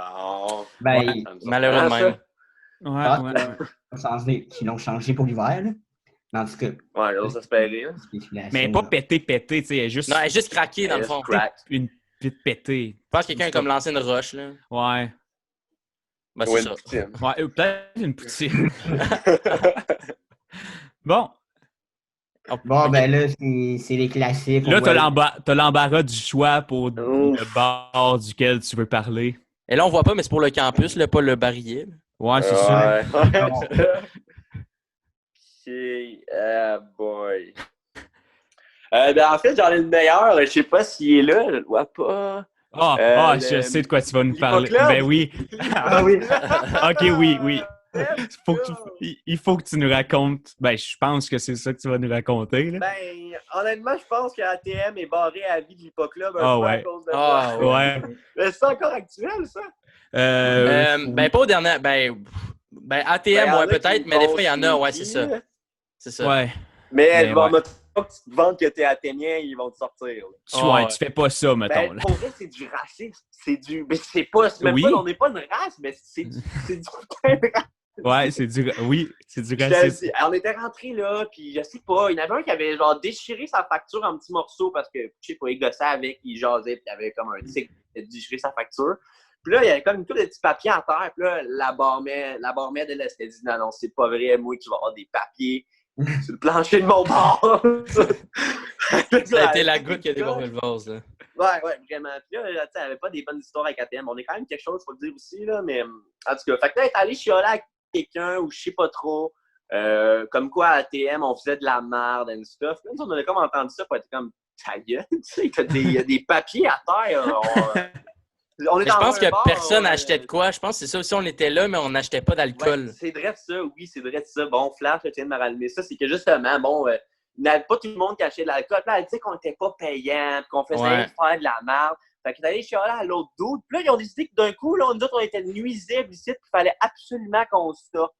Bon, malheureux de même. Ouais. Qu'ils l'ont changé pour l'hiver, là. En tout cas. Ouais, j'ose espérer. Mais pas pété, tu sais, elle est juste... Non, elle est juste craquée, dans le fond. Une petite pétée. Je pense que quelqu'un a comme lancé une roche, là. Ouais. Ben, c'est ça. Ouais, peut-être une poutine. Bon. Bon, ben là, c'est les classiques. Là, t'as l'embarras du choix pour le bar duquel tu veux parler. Et là, on voit pas, mais c'est pour le campus, là, pas le barillet. Ouais, c'est ça. Boy. Ben, en fait, j'en ai le meilleur. Je sais pas s'il est là. Je le vois pas. Je sais de quoi tu vas nous parler. Ben oui. Ah oui. OK, oui. Il faut que tu nous racontes. Ben, je pense que c'est ça que tu vas nous raconter. Là. Ben, honnêtement, je pense que ATM est barré à vie de l'Hippoclub à cause de ça. Ouais. Mais c'est encore actuel, ça? Ben, pas au dernier. Ben, ATM, ouais, peut-être, mais des fois, il y en a, ouais, c'est ça. C'est ça. Ouais. Mais bon, mettons que tu te vantes que t'es athénien, ils vont te sortir. Tu fais pas ça, mettons. Ben, pour vrai, c'est du racisme. Mais c'est pas. Même pas, on n'est pas une race, mais c'est du putain de racisme. Ouais, c'est du racisme. On était rentrés là, puis je sais pas, il y en avait un qui avait genre déchiré sa facture en petits morceaux parce que, je sais pas, il gossait avec, il jasait, puis il avait comme un tic de déchirer sa facture. Puis là, il y avait comme une couple de petits papiers à terre, puis là, la barmaid, elle s'était dit, non, c'est pas vrai, moi qui vais avoir des papiers sur le plancher de mon bar. Ça a été la goutte qui a dévoré le vase, là. Ouais, vraiment. Puis là, elle avait pas des bonnes histoires avec ATM. On est quand même quelque chose, faut le dire aussi, là, mais en tout cas, fait que là, elle est allée chialer avec quelqu'un ou je sais pas trop, comme quoi à ATM, on faisait de la merde and stuff. Là, on avait comme entendu ça pour être comme, ta gueule, tu sais, il y a des papiers à terre. On est je pense que bar, personne n'achetait de quoi. Je pense que c'est ça aussi, on était là, mais on n'achetait pas d'alcool. Ouais, c'est vrai ça, oui, c'est vrai ça. Bon, Flash, je tiens de me rallumer ça. C'est que justement, bon, il n'y avait pas tout le monde qui achetait de l'alcool. Là, elle disait qu'on n'était pas payant, qu'on faisait faire de la merde. Fait qu'ils allaient chialer à l'autre doute. Puis là, ils ont décidé que d'un coup, là, nous autres, on était nuisibles ici, puis il fallait absolument qu'on sorte.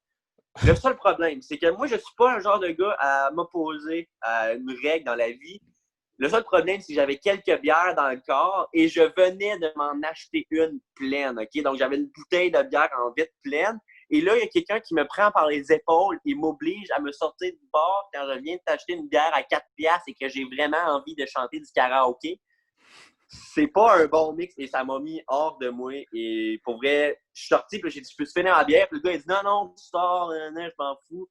Le seul problème, c'est que moi, je suis pas un genre de gars à m'opposer à une règle dans la vie. Le seul problème, c'est que j'avais quelques bières dans le corps et je venais de m'en acheter une pleine, OK? Donc, j'avais une bouteille de bière en vitre pleine. Et là, il y a quelqu'un qui me prend par les épaules et m'oblige à me sortir du bar quand je viens de t'acheter une bière à 4$ et que j'ai vraiment envie de chanter du karaoké. C'est pas un bon mix et ça m'a mis hors de moi. Et pour vrai, je suis sorti puis j'ai dit, je peux te finir la bière? Puis le gars, il dit, non, tu sors, je m'en fous.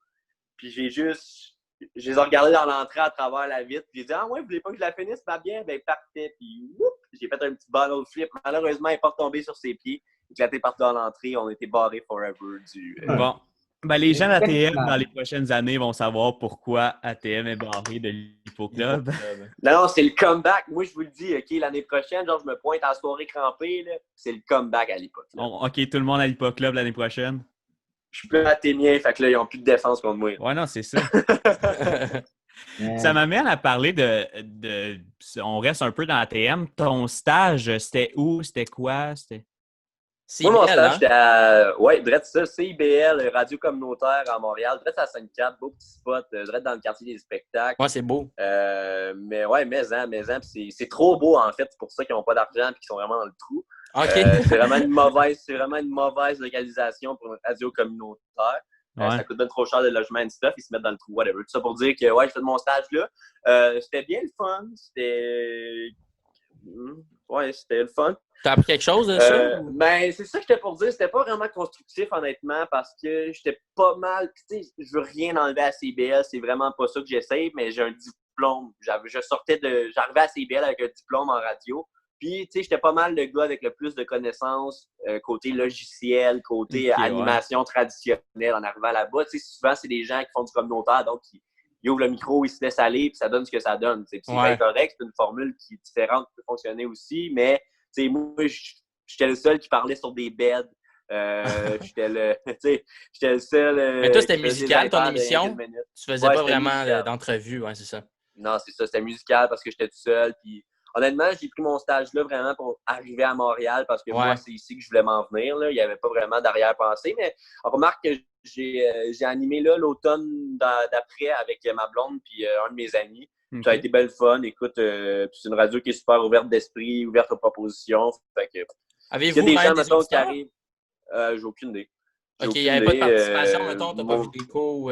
Puis je les ai regardés dans l'entrée à travers la vitre. Puis j'ai dit, ah ouais, vous voulez pas que je la finisse, ma bière? Ben parfait. Puis j'ai fait un petit bottle flip. Malheureusement, il n'est pas retombé sur ses pieds. Éclaté partout dans l'entrée. On était barrés forever du. Bon. Ben, les gens d'ATM, dans les prochaines années, vont savoir pourquoi ATM est barré de l'Hippoclub. Non, c'est le comeback. Moi, je vous le dis, OK, l'année prochaine, genre, je me pointe à la soirée crampée, là, c'est le comeback à l'Hippoclub. OK, tout le monde à l'Hippoclub l'année prochaine. Je suis plus athénien, fait que là, ils n'ont plus de défense contre moi. Ouais, non, c'est ça. Ça m'amène à parler de. On reste un peu dans ATM. Ton stage, c'était où? C'était quoi? Moi, mon stage, c'était à. Ouais, drette ça, CIBL, radio communautaire à Montréal, drette à Sainte-Cat, beau petit spot, drette dans le quartier des spectacles. Ouais, c'est beau. Mais ouais, maison, c'est trop beau, en fait. C'est pour ça qu'ils n'ont pas d'argent et qu'ils sont vraiment dans le trou. Okay. C'est vraiment une mauvaise localisation pour une radio communautaire. Ça coûte bien trop cher le logement et stuff, ils se mettent dans le trou, whatever. Tout ça pour dire que ouais, j'ai fait mon stage là. C'était bien le fun. C'était le fun. T'as appris quelque chose de ça? Ben, c'est ça que j'étais pour dire. C'était pas vraiment constructif, honnêtement, parce que j'étais pas mal. Tu sais, je veux rien enlever à CBL, c'est vraiment pas ça que j'essaye, mais j'ai un diplôme. J'arrivais à CBL avec un diplôme en radio. Puis, tu sais, j'étais pas mal le gars avec le plus de connaissances côté logiciel, côté animation traditionnelle en arrivant là-bas. Tu sais, souvent, c'est des gens qui font du communautaire, donc ils ouvrent le micro, ils se laissent aller, puis ça donne ce que ça donne. C'est bien correct, c'est une formule qui est différente, qui peut fonctionner aussi, mais tu sais, moi, j'étais le seul qui parlait sur des beds. J'étais le seul. Mais toi, c'était musical, ton émission? Tu faisais pas vraiment d'entrevue, c'est ça? Non, c'est ça, c'était musical parce que j'étais tout seul, puis honnêtement, j'ai pris mon stage là vraiment pour arriver à Montréal parce que moi, c'est ici que je voulais m'en venir. Là. Il n'y avait pas vraiment d'arrière-pensée. Mais on remarque que j'ai animé là l'automne d'après avec ma blonde puis un de mes amis. Okay. Ça a été belle fun. Écoute, c'est une radio qui est super ouverte d'esprit, ouverte aux propositions. Fait que, avez-vous des gens, mettons, qui arrivent? J'ai aucune idée. OK, il n'y avait pas de participation, mettons, t'as pas vu d'écho?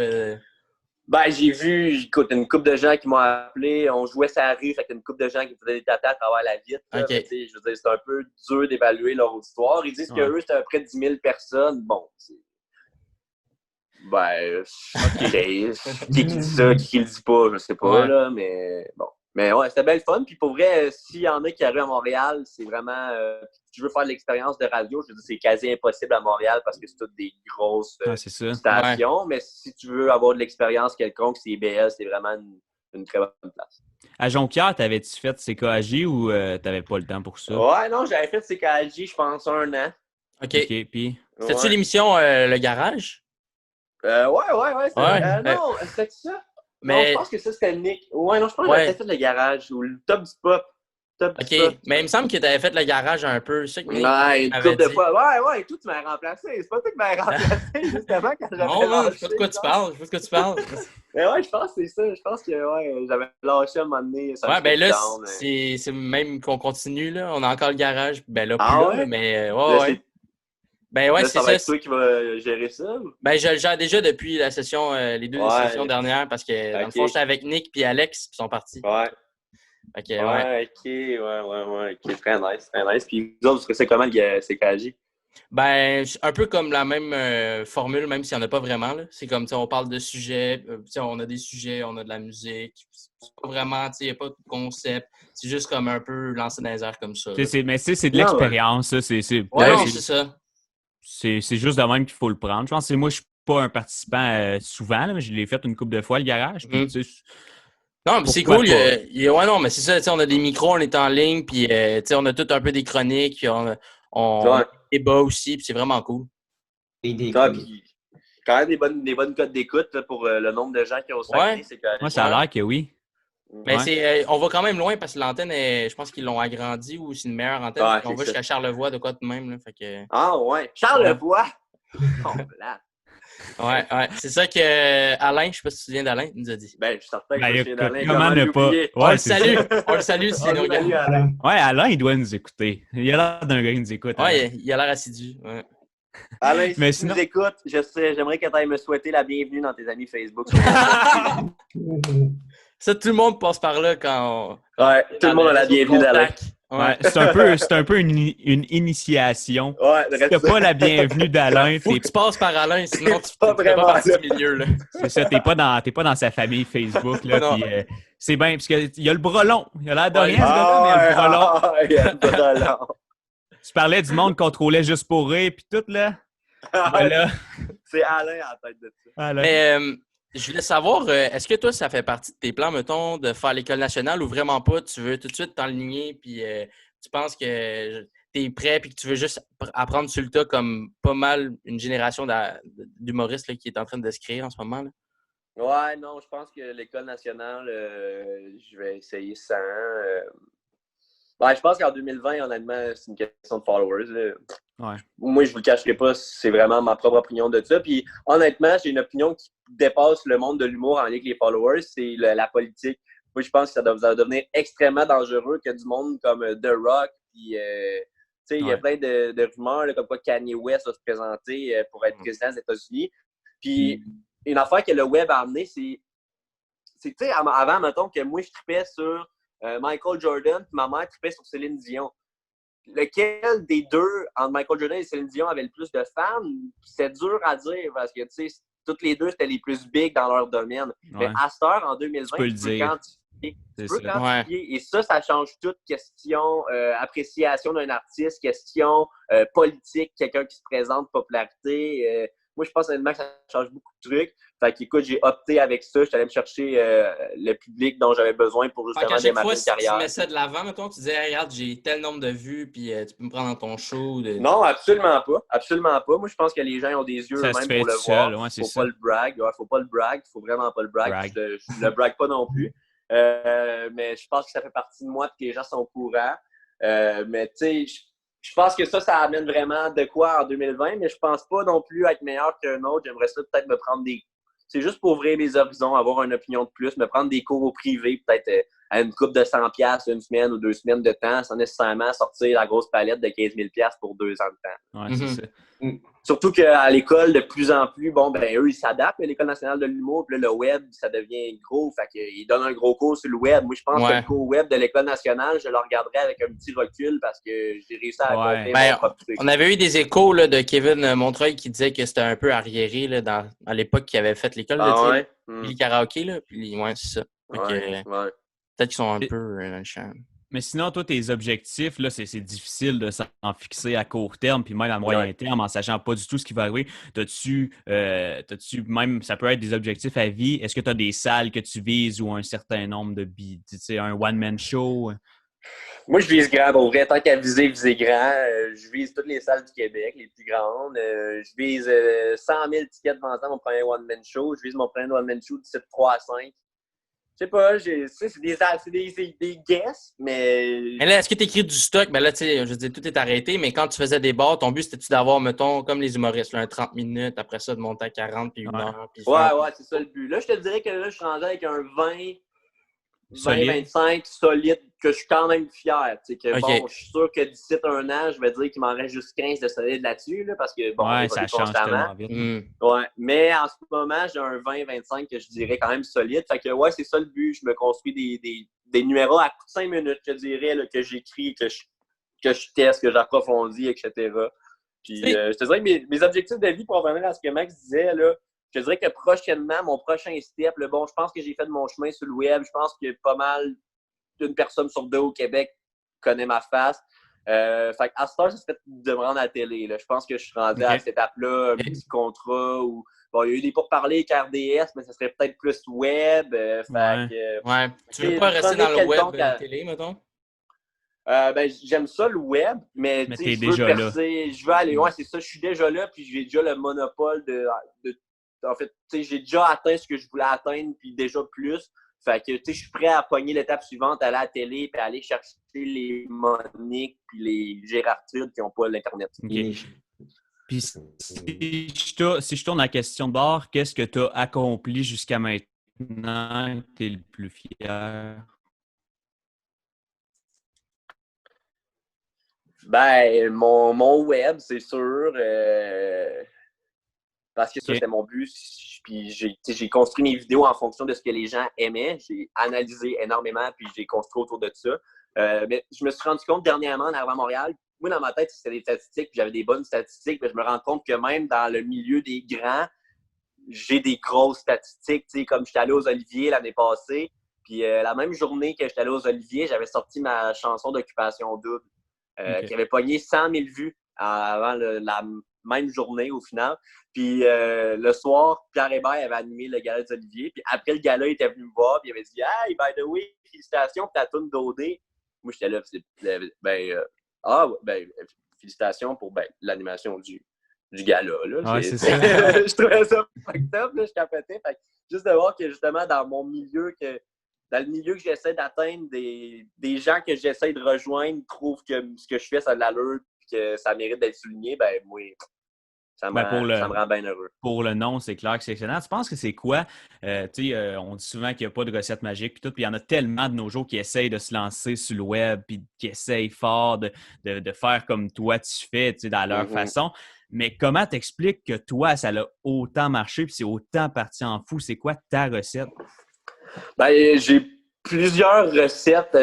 Ben, j'ai vu, écoute, une couple de gens qui m'ont appelé, on jouait sur la rue, fait qu'il y a une couple de gens qui faisaient des tatas à travers la vitre. Okay. Mais, je veux dire, c'est un peu dur d'évaluer leur auditoire. Ils disent qu'eux, c'était à peu près 10 000 personnes. Bon, ben, qui dit ça, qui le dit pas, je sais pas, là, mais bon. Mais ouais, c'était bien le fun. Puis pour vrai, s'il y en a qui arrivent à Montréal, c'est vraiment... tu veux faire l'expérience de radio, je veux dire, c'est quasi impossible à Montréal parce que c'est toutes des grosses stations. Ouais. Mais si tu veux avoir de l'expérience quelconque, c'est IBL, c'est vraiment une très bonne place. À Jonquière, t'avais-tu fait CKAJ ou t'avais pas le temps pour ça? Ouais, non, j'avais fait CKAJ, je pense, 1 an. OK. Puis... C'était-tu l'émission Le Garage? Ouais. Non, c'était ça? Mais... Non, je pense que ça, c'était Nick. Ouais, non, je pense que j'avais fait le garage ou le top du pop. OK, mais il me semble que tu avais fait le garage un peu. C'est ça que Nick une couple de fois. Ouais, et tout, tu m'as remplacé. C'est pas toi qui m'as remplacé, justement, quand j'avais non, je sais pas de quoi tu parles. Mais ouais, je pense que c'est ça. Je pense que j'avais lâché à un moment donné. Ouais, ben là, c'est même qu'on continue, là. On a encore le garage. Ben là, plus là, mais ouais. Ben ouais, c'est ça. Ça va être toi qui va gérer ça? Ben, je le gère déjà depuis la session, les 2 sessions dernières, parce que dans le fond, j'étais avec Nick et Alex, puis ils sont partis. Ouais. OK, ouais. OK, très nice. Puis vous autres, c'est comment le CKAJ? Ben, un peu comme la même formule, même s'il n'y en a pas vraiment, là. C'est comme, on parle de sujets, on a des sujets, on a de la musique. C'est pas vraiment, il n'y a pas de concept. C'est juste comme un peu lancer dans les airs comme ça. Mais c'est de l'expérience, ça. C'est ça. C'est juste de même qu'il faut le prendre. Je pense que moi, je suis pas un participant souvent, là, mais je l'ai fait une couple de fois, le garage. Puis, non, mais c'est cool. Ouais, non, mais c'est ça. On a des micros, on est en ligne, puis on a tout un peu des chroniques, on débat aussi, puis c'est vraiment cool. Puis, quand même des bonnes cotes d'écoute pour le nombre de gens qui ont Saguenay. Moi, ça a l'air que oui. Mais on va quand même loin parce que l'antenne, je pense qu'ils l'ont agrandie ou c'est une meilleure antenne. On va jusqu'à Charlevoix, de quoi de même. Là, fait que... Ah ouais, Charlevoix! Ouais, c'est ça que Alain, je sais pas si tu te souviens d'Alain, il nous a dit. Ben, je suis certain que je suis d'Alain. Comment ne pas? On le salue s'il nous regarde. Alain. Ouais, Alain, il doit nous écouter. Il a l'air d'un gars qui nous écoute. Ouais, il a l'air assidu. Ouais. Alain, si tu nous écoutes, j'aimerais que tu ailles me souhaiter la bienvenue dans tes amis Facebook. Ça, tout le monde passe par là quand Ouais, tout le monde a la bienvenue d'Alain. Ouais, c'est un peu une initiation. Ouais, si t'as pas la bienvenue d'Alain, faut que tu passes par Alain, sinon tu fais pas partie du milieu. Là. C'est ça, t'es pas dans sa famille Facebook. Là, puis, c'est bien, parce qu'il y a le bras long. Il a l'air de rien, ce gars-là, mais il a le bras long. Tu parlais du monde contrôlait juste pour rire, puis tout, là. Voilà. C'est Alain en tête de ça. Mais je voulais savoir, est-ce que toi, ça fait partie de tes plans, mettons, de faire l'École nationale ou vraiment pas? Tu veux tout de suite t'enligner, puis tu penses que tu es prêt, puis que tu veux juste apprendre sur le tas comme pas mal une génération d'humoristes là, qui est en train de se créer en ce moment? Là? Ouais, non, je pense que l'École nationale, je vais essayer ça. Je pense qu'en 2020, honnêtement, c'est une question de followers. Ouais. Moi, je vous le cacherai pas, c'est vraiment ma propre opinion de ça. Puis, honnêtement, j'ai une opinion qui dépasse le monde de l'humour en lien avec les followers, c'est la politique. Moi, je pense que ça va devenir extrêmement dangereux que du monde comme The Rock, puis, il y a plein de rumeurs là, comme quoi Kanye West va se présenter pour être président des États-Unis. Puis, une affaire que le web a amené, c'est tu sais, avant, mettons, que moi, je tripais sur Michael Jordan, puis ma mère tripait sur Céline Dion. Lequel des deux, entre Michael Jordan et Céline Dion, avait le plus de fans? C'est dur à dire parce que, tu sais, toutes les deux, c'était les plus big dans leur domaine. Ouais. Mais à cette heure, en 2020, tu peux quantifier. Et ça change toute question appréciation d'un artiste, question politique, quelqu'un qui se présente, popularité. Moi, je pense honnêtement que ça change beaucoup de trucs. Fait qu'écoute, j'ai opté avec ça. Je suis allé me chercher le public dont j'avais besoin pour justement démarrer une carrière. Tu mets ça de l'avant, mettons, tu disais, hey, regarde, j'ai tel nombre de vues, puis tu peux me prendre dans ton show. Non, absolument pas. Absolument pas. Moi, je pense que les gens ont des yeux eux-mêmes pour le voir. Ouais, faut pas le brag. Ouais, faut pas le brag. Faut vraiment pas le brag. Je le brag pas non plus. Mais je pense que ça fait partie de moi que les gens sont au courant. Mais tu sais, je pense que ça amène vraiment de quoi en 2020, mais je pense pas non plus être meilleur qu'un autre. J'aimerais ça peut-être me prendre des... C'est juste pour ouvrir mes horizons, avoir une opinion de plus, me prendre des cours au privé, peut-être à une coupe de 100$ une semaine ou 2 semaines de temps sans nécessairement sortir la grosse palette de 15 000$ pour 2 ans de temps. Ouais, c'est ça. Surtout qu'à l'école, de plus en plus, eux, ils s'adaptent à l'École nationale de l'humour, puis là, le web, ça devient gros, fait qu'ils donnent un gros cours sur le web. Moi, je pense que le cours web de l'École nationale, je le regarderais avec un petit recul parce que j'ai réussi à accomplir mon propre truc. On avait eu des échos là, de Kevin Montreuil qui disait que c'était un peu arriéré là, à l'époque qu'il avait fait l'école, le karaoké, là, puis c'est ça. Peut-être qu'ils sont un peu dans le champ. Mais sinon, toi, tes objectifs, là, c'est difficile de s'en fixer à court terme, puis même à moyen terme, en sachant pas du tout ce qui va arriver. T'as-tu même, ça peut être des objectifs à vie. Est-ce que tu as des salles que tu vises ou un certain nombre de billets, tu sais, un one-man show? Moi, je vise grand. Pour vrai, tant qu'à viser grand. Je vise toutes les salles du Québec, les plus grandes. Je vise 100 000 tickets devant mon premier one-man show. Je vise mon premier one-man show de 3 à 5. Je sais pas, c'est des guesses, mais... Mais là, est-ce que tu écris du stock? Ben là, tu sais, je veux dire, tout est arrêté, mais quand tu faisais des bars, ton but, c'était-tu d'avoir, mettons, comme les humoristes, là, un 30 minutes, après ça, de monter à 40, puis 1 heure, puis... Ouais, c'est ça le but. Là, je te dirais que là, je suis rendu avec un 20-25 solide, que je suis quand même fier. Tu sais, que bon, je suis sûr que d'ici 1 an, je vais dire qu'il m'en reste juste 15 de solide là-dessus, là, parce que bon, ça change tellement vite. Ouais, mais en ce moment, j'ai un 20-25 que je dirais quand même solide. Fait que c'est ça le but. Je me construis des numéros à coup de 5 minutes, je dirais, là, que j'écris, que je teste, que j'approfondis, etc. Puis je te dirais que mes objectifs de vie, pour revenir à ce que Max disait, là, je dirais que prochainement, mon prochain step, je pense que j'ai fait mon chemin sur le web. Je pense que pas mal d'une personne sur 2 au Québec connaît ma face. Fait qu'à ce temps, ça serait de me rendre à la télé. Là. Je pense que je suis rendu à cette étape-là, un petit contrat. Ou bon, il y a eu des pourparlers avec RDS, mais ça serait peut-être plus web. Tu veux pas rester dans le web la télé, mettons? J'aime ça le web, mais t'es déjà percer, là. Je veux aller, c'est ça, je suis déjà là, puis j'ai déjà le monopole en fait, j'ai déjà atteint ce que je voulais atteindre, puis déjà plus. Fait que, je suis prêt à pogner l'étape suivante, aller à la télé, puis aller chercher les Monique, puis les Gérartudes qui n'ont pas l'Internet. Okay. Puis si je tourne la question de bord, qu'est-ce que tu as accompli jusqu'à maintenant que tu es le plus fier? Mon web, c'est sûr. Parce que ça, c'était mon but. Puis j'ai construit mes vidéos en fonction de ce que les gens aimaient. J'ai analysé énormément, puis j'ai construit autour de ça. Mais je me suis rendu compte dernièrement en arrivant à Montréal, moi, dans ma tête, c'était des statistiques, puis j'avais des bonnes statistiques, mais je me rends compte que même dans le milieu des grands, j'ai des grosses statistiques. Comme j'étais allé aux Oliviers l'année passée, puis la même journée que j'étais allé aux Oliviers, j'avais sorti ma chanson d'Occupation Double, qui avait pogné 100 000 vues avant la même journée au final. Puis le soir, Pierre Hébert avait animé le gala des Oliviers. Puis après le gala, il était venu me voir. Puis il avait dit « Hey, by the way, félicitations pour ta toune d'OD. » Moi, j'étais là. Félicitations pour l'animation du gala. Là. C'est ça. Je trouvais ça fucked up. Là, je capotais. Fait, juste de voir que justement, dans le milieu que j'essaie d'atteindre, des gens que j'essaie de rejoindre trouvent que ce que je fais, ça a de l'allure et que ça mérite d'être souligné, moi... Ça me rend bien heureux. Pour le nom, c'est clair que c'est excellent. Tu penses que c'est quoi? On dit souvent qu'il n'y a pas de recette magique, puis il y en a tellement de nos jours qui essayent de se lancer sur le web, puis qui essayent fort de faire comme toi tu fais, dans leur façon. Mais comment t'expliques que toi, ça a autant marché, puis c'est autant parti en fou? C'est quoi ta recette? J'ai plusieurs recettes,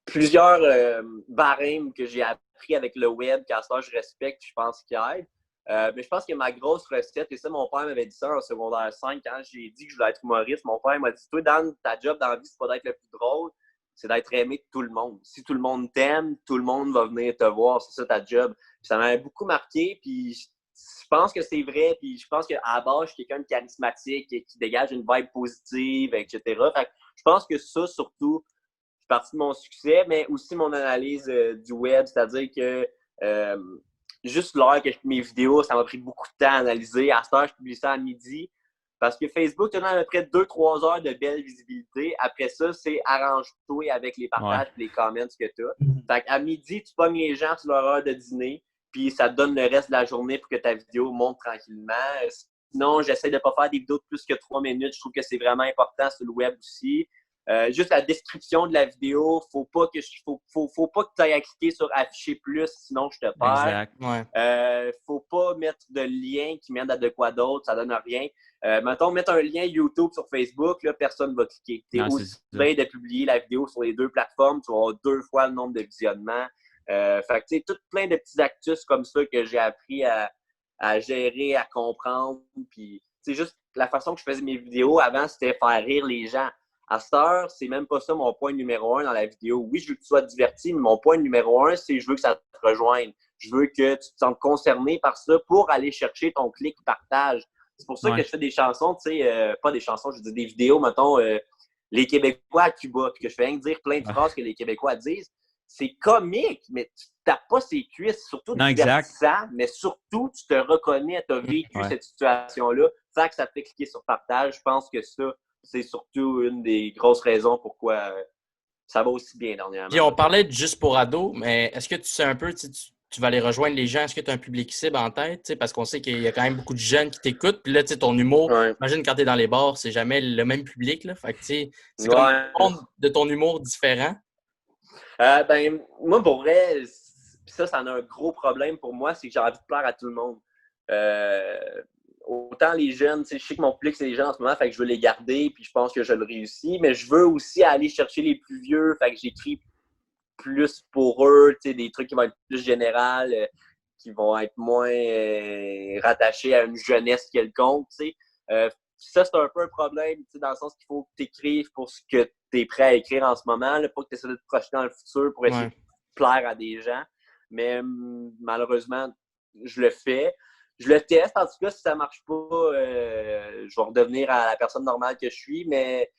plusieurs barèmes que j'ai appris avec le web, qu'à ce temps, je respecte, je pense qu'il aide. Mais je pense que ma grosse recette, et ça, mon père m'avait dit ça en secondaire 5, quand j'ai dit que je voulais être humoriste, mon père m'a dit « Toi, Dan, ta job dans la vie, c'est pas d'être le plus drôle, c'est d'être aimé de tout le monde. Si tout le monde t'aime, tout le monde va venir te voir, c'est ça ta job. » Puis ça m'avait beaucoup marqué, puis je pense que c'est vrai, puis je pense qu'à la base, je suis quelqu'un de charismatique, qui dégage une vibe positive, etc. Fait que je pense que ça, surtout, c'est partie de mon succès, mais aussi mon analyse du web, c'est-à-dire que juste l'heure que je fais mes vidéos, ça m'a pris beaucoup de temps à analyser. À cette heure, je publie ça à midi. Parce que Facebook, tu as à peu près 2-3 heures de belle visibilité. Après ça, c'est arrange-toi avec les partages et les comments que tu as. Fait qu'à midi, tu pognes les gens sur leur heure de dîner, puis ça te donne le reste de la journée pour que ta vidéo monte tranquillement. Sinon, j'essaie de ne pas faire des vidéos de plus que 3 minutes. Je trouve que c'est vraiment important sur le web aussi. Juste la description de la vidéo, faut pas que tu ailles à cliquer sur afficher plus, sinon je te perds. Exact. Ouais. Faut pas mettre de lien qui mène à de quoi d'autre, ça donne rien. Mettons, mettre un lien YouTube sur Facebook, là, personne ne va cliquer. Tu es aussi bien de publier la vidéo sur les 2 plateformes, tu vas avoir 2 fois le nombre de visionnements. Fait que, tu sais, tout plein de petits actus comme ça que j'ai appris à gérer, à comprendre. Puis, c'est juste la façon que je faisais mes vidéos avant, c'était faire rire les gens. À cette heure, c'est même pas ça mon point numéro 1 dans la vidéo. Oui, je veux que tu sois diverti, mais mon point numéro 1, c'est je veux que ça te rejoigne. Je veux que tu te sentes concerné par ça pour aller chercher ton clic partage. C'est pour ça que je fais des chansons, tu sais, pas des chansons, je dis des vidéos, mettons, les Québécois à Cuba, puis que je fais rien que dire plein de phrases que les Québécois disent. C'est comique, mais tu tapes pas ses cuisses, surtout divertissant, mais surtout, tu te reconnais, tu as vécu cette situation-là. Ça que ça te fait cliquer sur partage, je pense que ça, c'est surtout une des grosses raisons pourquoi ça va aussi bien dernièrement. Puis on parlait de Juste pour ados, mais est-ce que tu sais un peu, tu vas aller rejoindre les gens, est-ce que tu as un public cible en tête? Parce qu'on sait qu'il y a quand même beaucoup de jeunes qui t'écoutent. Puis là, ton humour, imagine quand tu es dans les bars, c'est jamais le même public. Là. Fait que c'est comme un monde de ton humour différent. Ben, moi, pour vrai, ça en a un gros problème pour moi, c'est que j'ai envie de plaire à tout le monde. Autant les jeunes, je sais que mon public, c'est les jeunes en ce moment, fait que je veux les garder, puis je pense que je le réussis, mais je veux aussi aller chercher les plus vieux, fait que j'écris plus pour eux, des trucs qui vont être plus généraux, qui vont être moins rattachés à une jeunesse quelconque, ça, c'est un peu un problème, dans le sens qu'il faut que tu écrives pour ce que tu es prêt à écrire en ce moment, là, pas que tu essaies de te projeter dans le futur pour essayer de plaire à des gens. Mais malheureusement, je le fais. Je le teste, en tout cas, si ça marche pas, je vais redevenir à la personne normale que je suis, mais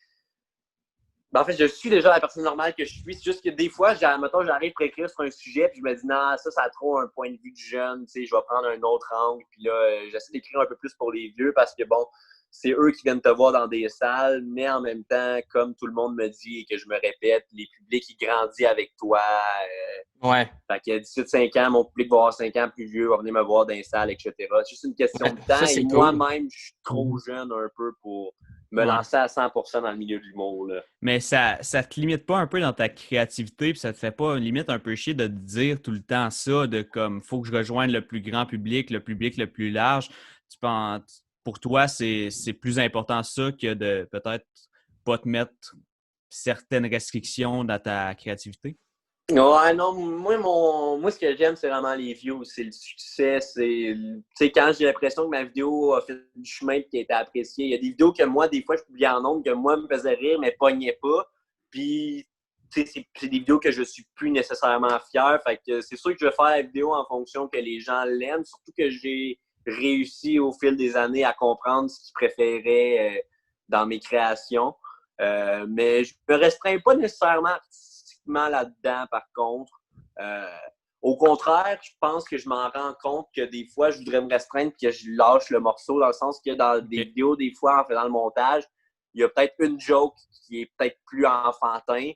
en fait, je suis déjà la personne normale que je suis. C'est juste que des fois, mettons, j'arrive pour écrire sur un sujet, puis je me dis, non, ça a trop un point de vue de jeune, je vais prendre un autre angle, puis là, j'essaie d'écrire un peu plus pour les vieux, parce que bon, c'est eux qui viennent te voir dans des salles, mais en même temps, comme tout le monde me dit et que je me répète, les publics, ils grandissent avec toi. Fait qu'il y a 18-5 ans, mon public va avoir 5 ans plus vieux, va venir me voir dans les salles, etc. C'est juste une question de temps. Et moi-même, je suis trop jeune un peu pour me lancer à 100% dans le milieu de l'humour. Là. Mais ça te limite pas un peu dans ta créativité, puis ça te fait pas limite un peu chier de te dire tout le temps ça, de comme, faut que je rejoigne le plus grand public le plus large. Tu penses... Pour toi, c'est plus important ça que de peut-être pas te mettre certaines restrictions dans ta créativité? Ouais, non, moi ce que j'aime, c'est vraiment les views, c'est le succès, c'est quand j'ai l'impression que ma vidéo a fait du chemin et qu'elle a été appréciée. Il y a des vidéos que moi, des fois, je publie en nombre, que moi, me faisait rire, mais pognait pas. Puis, c'est des vidéos que je suis plus nécessairement fier. Fait que c'est sûr que je vais faire la vidéo en fonction que les gens l'aiment, surtout que j'ai réussi au fil des années à comprendre ce qu'ils préféraient dans mes créations. Mais je me restreins pas nécessairement artistiquement là-dedans, par contre. Au contraire, je pense que je m'en rends compte que des fois, je voudrais me restreindre et que je lâche le morceau, dans le sens que dans des vidéos, des fois, en faisant le montage, il y a peut-être une joke qui est peut-être plus enfantin.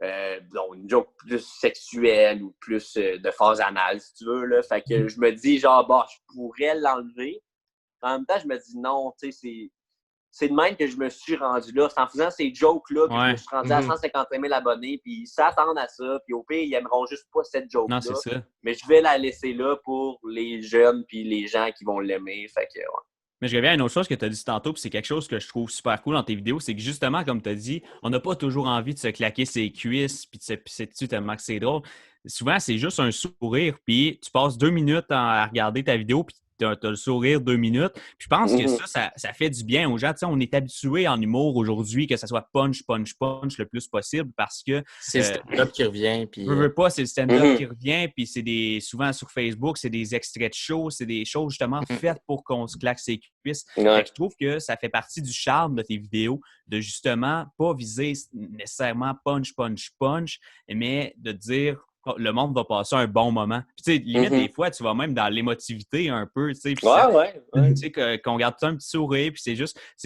Une joke plus sexuelle ou plus de phase anale, si tu veux. Là. Fait que je me dis, genre, je pourrais l'enlever. En même temps, je me dis, non, tu sais, c'est de même que je me suis rendu là. C'est en faisant ces jokes-là que je me suis rendu à 150 000 abonnés, puis ils s'attendent à ça, puis au pire, ils n'aimeront juste pas cette joke-là. Non, c'est ça. Mais je vais la laisser là pour les jeunes puis les gens qui vont l'aimer. Fait que, Mais je reviens à une autre chose que tu as dit tantôt, puis c'est quelque chose que je trouve super cool dans tes vidéos, c'est que justement, comme tu as dit, on n'a pas toujours envie de se claquer ses cuisses puis de se pisser dessus tellement que c'est drôle. Souvent, c'est juste un sourire, puis tu passes 2 minutes à regarder ta vidéo, puis tu as le sourire 2 minutes. Puis je pense que ça fait du bien aux gens. Tu sais, on est habitué en humour aujourd'hui que ça soit punch le plus possible parce que... C'est le stand-up qui revient. Puis... c'est le stand-up qui revient. Puis c'est souvent sur Facebook, c'est des extraits de shows, c'est des choses justement faites pour qu'on se claque ses cuisses. Je trouve que ça fait partie du charme de tes vidéos de justement pas viser nécessairement punch, mais de dire le monde va passer un bon moment. Puis, tu sais, limite, des fois, tu vas même dans l'émotivité un peu, tu sais. Tu sais, qu'on garde tout un petit sourire, puis c'est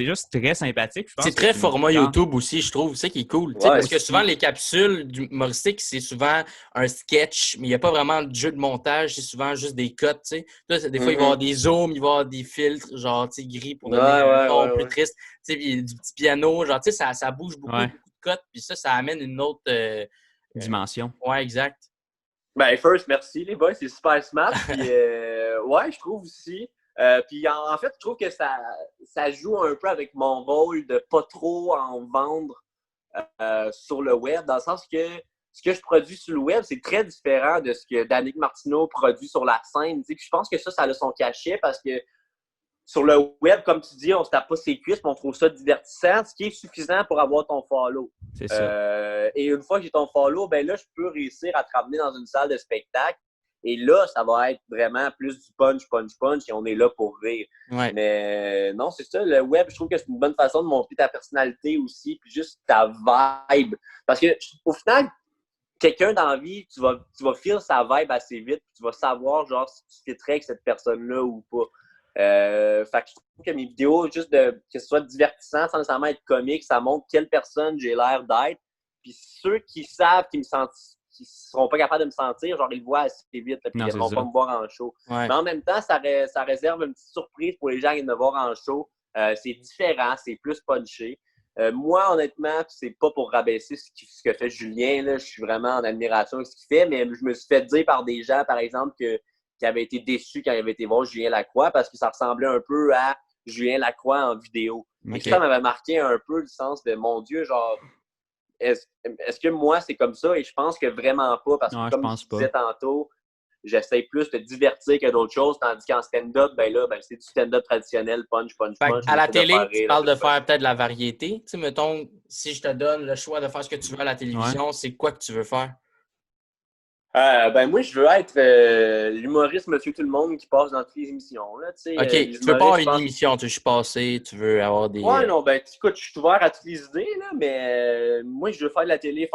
juste très sympathique. C'est très format YouTube aussi, je trouve. C'est ça qui est cool. Parce que souvent, les capsules humoristiques, c'est souvent un sketch, mais il n'y a pas vraiment de jeu de montage. C'est souvent juste des cuts, tu sais. Là, des fois, il va y avoir des zooms, il va y avoir des filtres, genre, tu sais, gris pour donner un ton plus triste. Tu sais, du petit piano, genre, tu sais, ça bouge beaucoup. cote, puis ça amène une autre dimension. Ouais, exact. Ben, first, merci les boys, c'est super smart. Puis, ouais, je trouve aussi. Puis en fait, je trouve que ça joue un peu avec mon rôle de pas trop en vendre sur le web, dans le sens que ce que je produis sur le web, c'est très différent de ce que Danick Martineau produit sur la scène. Puis je pense que ça a son cachet parce que sur le web, comme tu dis, on se tape pas ses cuisses, mais on trouve ça divertissant, ce qui est suffisant pour avoir ton follow. C'est ça. Et une fois que j'ai ton follow, ben là, je peux réussir à te ramener dans une salle de spectacle. Et là, ça va être vraiment plus du punch, et on est là pour rire. Ouais. Mais non, c'est ça, le web, je trouve que c'est une bonne façon de montrer ta personnalité aussi, puis juste ta vibe. Parce que au final, quelqu'un dans la vie, tu vas feel sa vibe assez vite, puis tu vas savoir genre si tu fitterais avec cette personne-là ou pas. Fait que je trouve que mes vidéos, juste que ce soit divertissant, sans nécessairement être comique, ça montre quelle personne j'ai l'air d'être. Puis ceux qui savent qu'ils me sentent, qui seront pas capables de me sentir, genre ils le voient assez vite, puis ils ne vont pas me voir en show. Ouais. Mais en même temps, ça réserve une petite surprise pour les gens qui viennent me voir en show. C'est différent, c'est plus punché. Moi, honnêtement, c'est pas pour rabaisser ce que fait Julien, là, je suis vraiment en admiration de ce qu'il fait, mais je me suis fait dire par des gens, par exemple, qui avaient été déçus quand ils avaient été voir Julien Lacroix parce que ça ressemblait un peu à Julien Lacroix en vidéo. Okay. Et ça m'avait marqué un peu le sens de, mon Dieu, genre, est-ce que moi, c'est comme ça? Et je pense que vraiment pas, parce que comme je disais tantôt, j'essaie plus de divertir que d'autres choses, tandis qu'en stand-up, c'est du stand-up traditionnel, punch. À la télé, tu parles de faire peut-être de la variété. Tu sais, mettons, si je te donne le choix de faire ce que tu veux à la télévision, c'est quoi que tu veux faire? Moi, je veux être l'humoriste Monsieur Tout-le-Monde qui passe dans toutes les émissions. Là, OK, tu veux pas avoir une émission, tu veux juste passer, tu veux avoir des... Ouais, non, écoute, je suis ouvert à toutes les idées, là, mais moi, je veux faire de la télé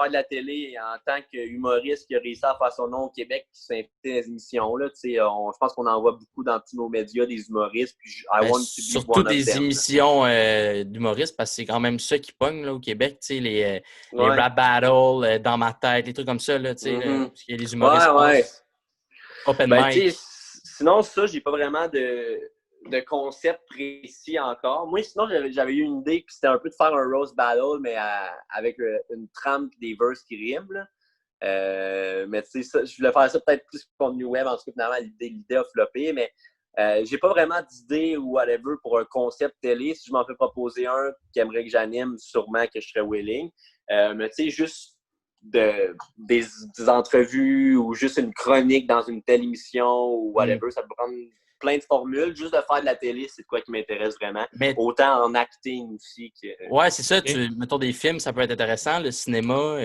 en tant qu'humoriste qui a réussi à faire son nom au Québec, qui s'invite dans les émissions. Là, je pense qu'on en voit beaucoup dans tous nos médias, des humoristes, puis surtout des émissions d'humoristes, parce que c'est quand même ça qui pogne là, au Québec, les rap battles, dans ma tête, les trucs comme ça, là, parce qu'il y a des humoristes open mic. Sinon, ça, j'ai pas vraiment de concept précis encore. Moi, sinon, j'avais eu une idée, puis c'était un peu de faire un roast battle, mais avec une trame et des verses qui riment. Là. Mais tu sais, je voulais faire ça peut-être plus pour contenu web. En tout cas, finalement, l'idée a floppé, mais j'ai pas vraiment d'idée ou whatever pour un concept télé. Si je m'en fais proposer un qui aimerait que j'anime, sûrement que je serais willing. Mais tu sais, juste des entrevues ou juste une chronique dans une telle émission ou whatever, ça peut prendre plein de formules. Juste de faire de la télé, c'est de quoi qui m'intéresse vraiment. Mais... Autant en acting aussi que... Ouais, c'est ça. Mettons des films, ça peut être intéressant. Le cinéma...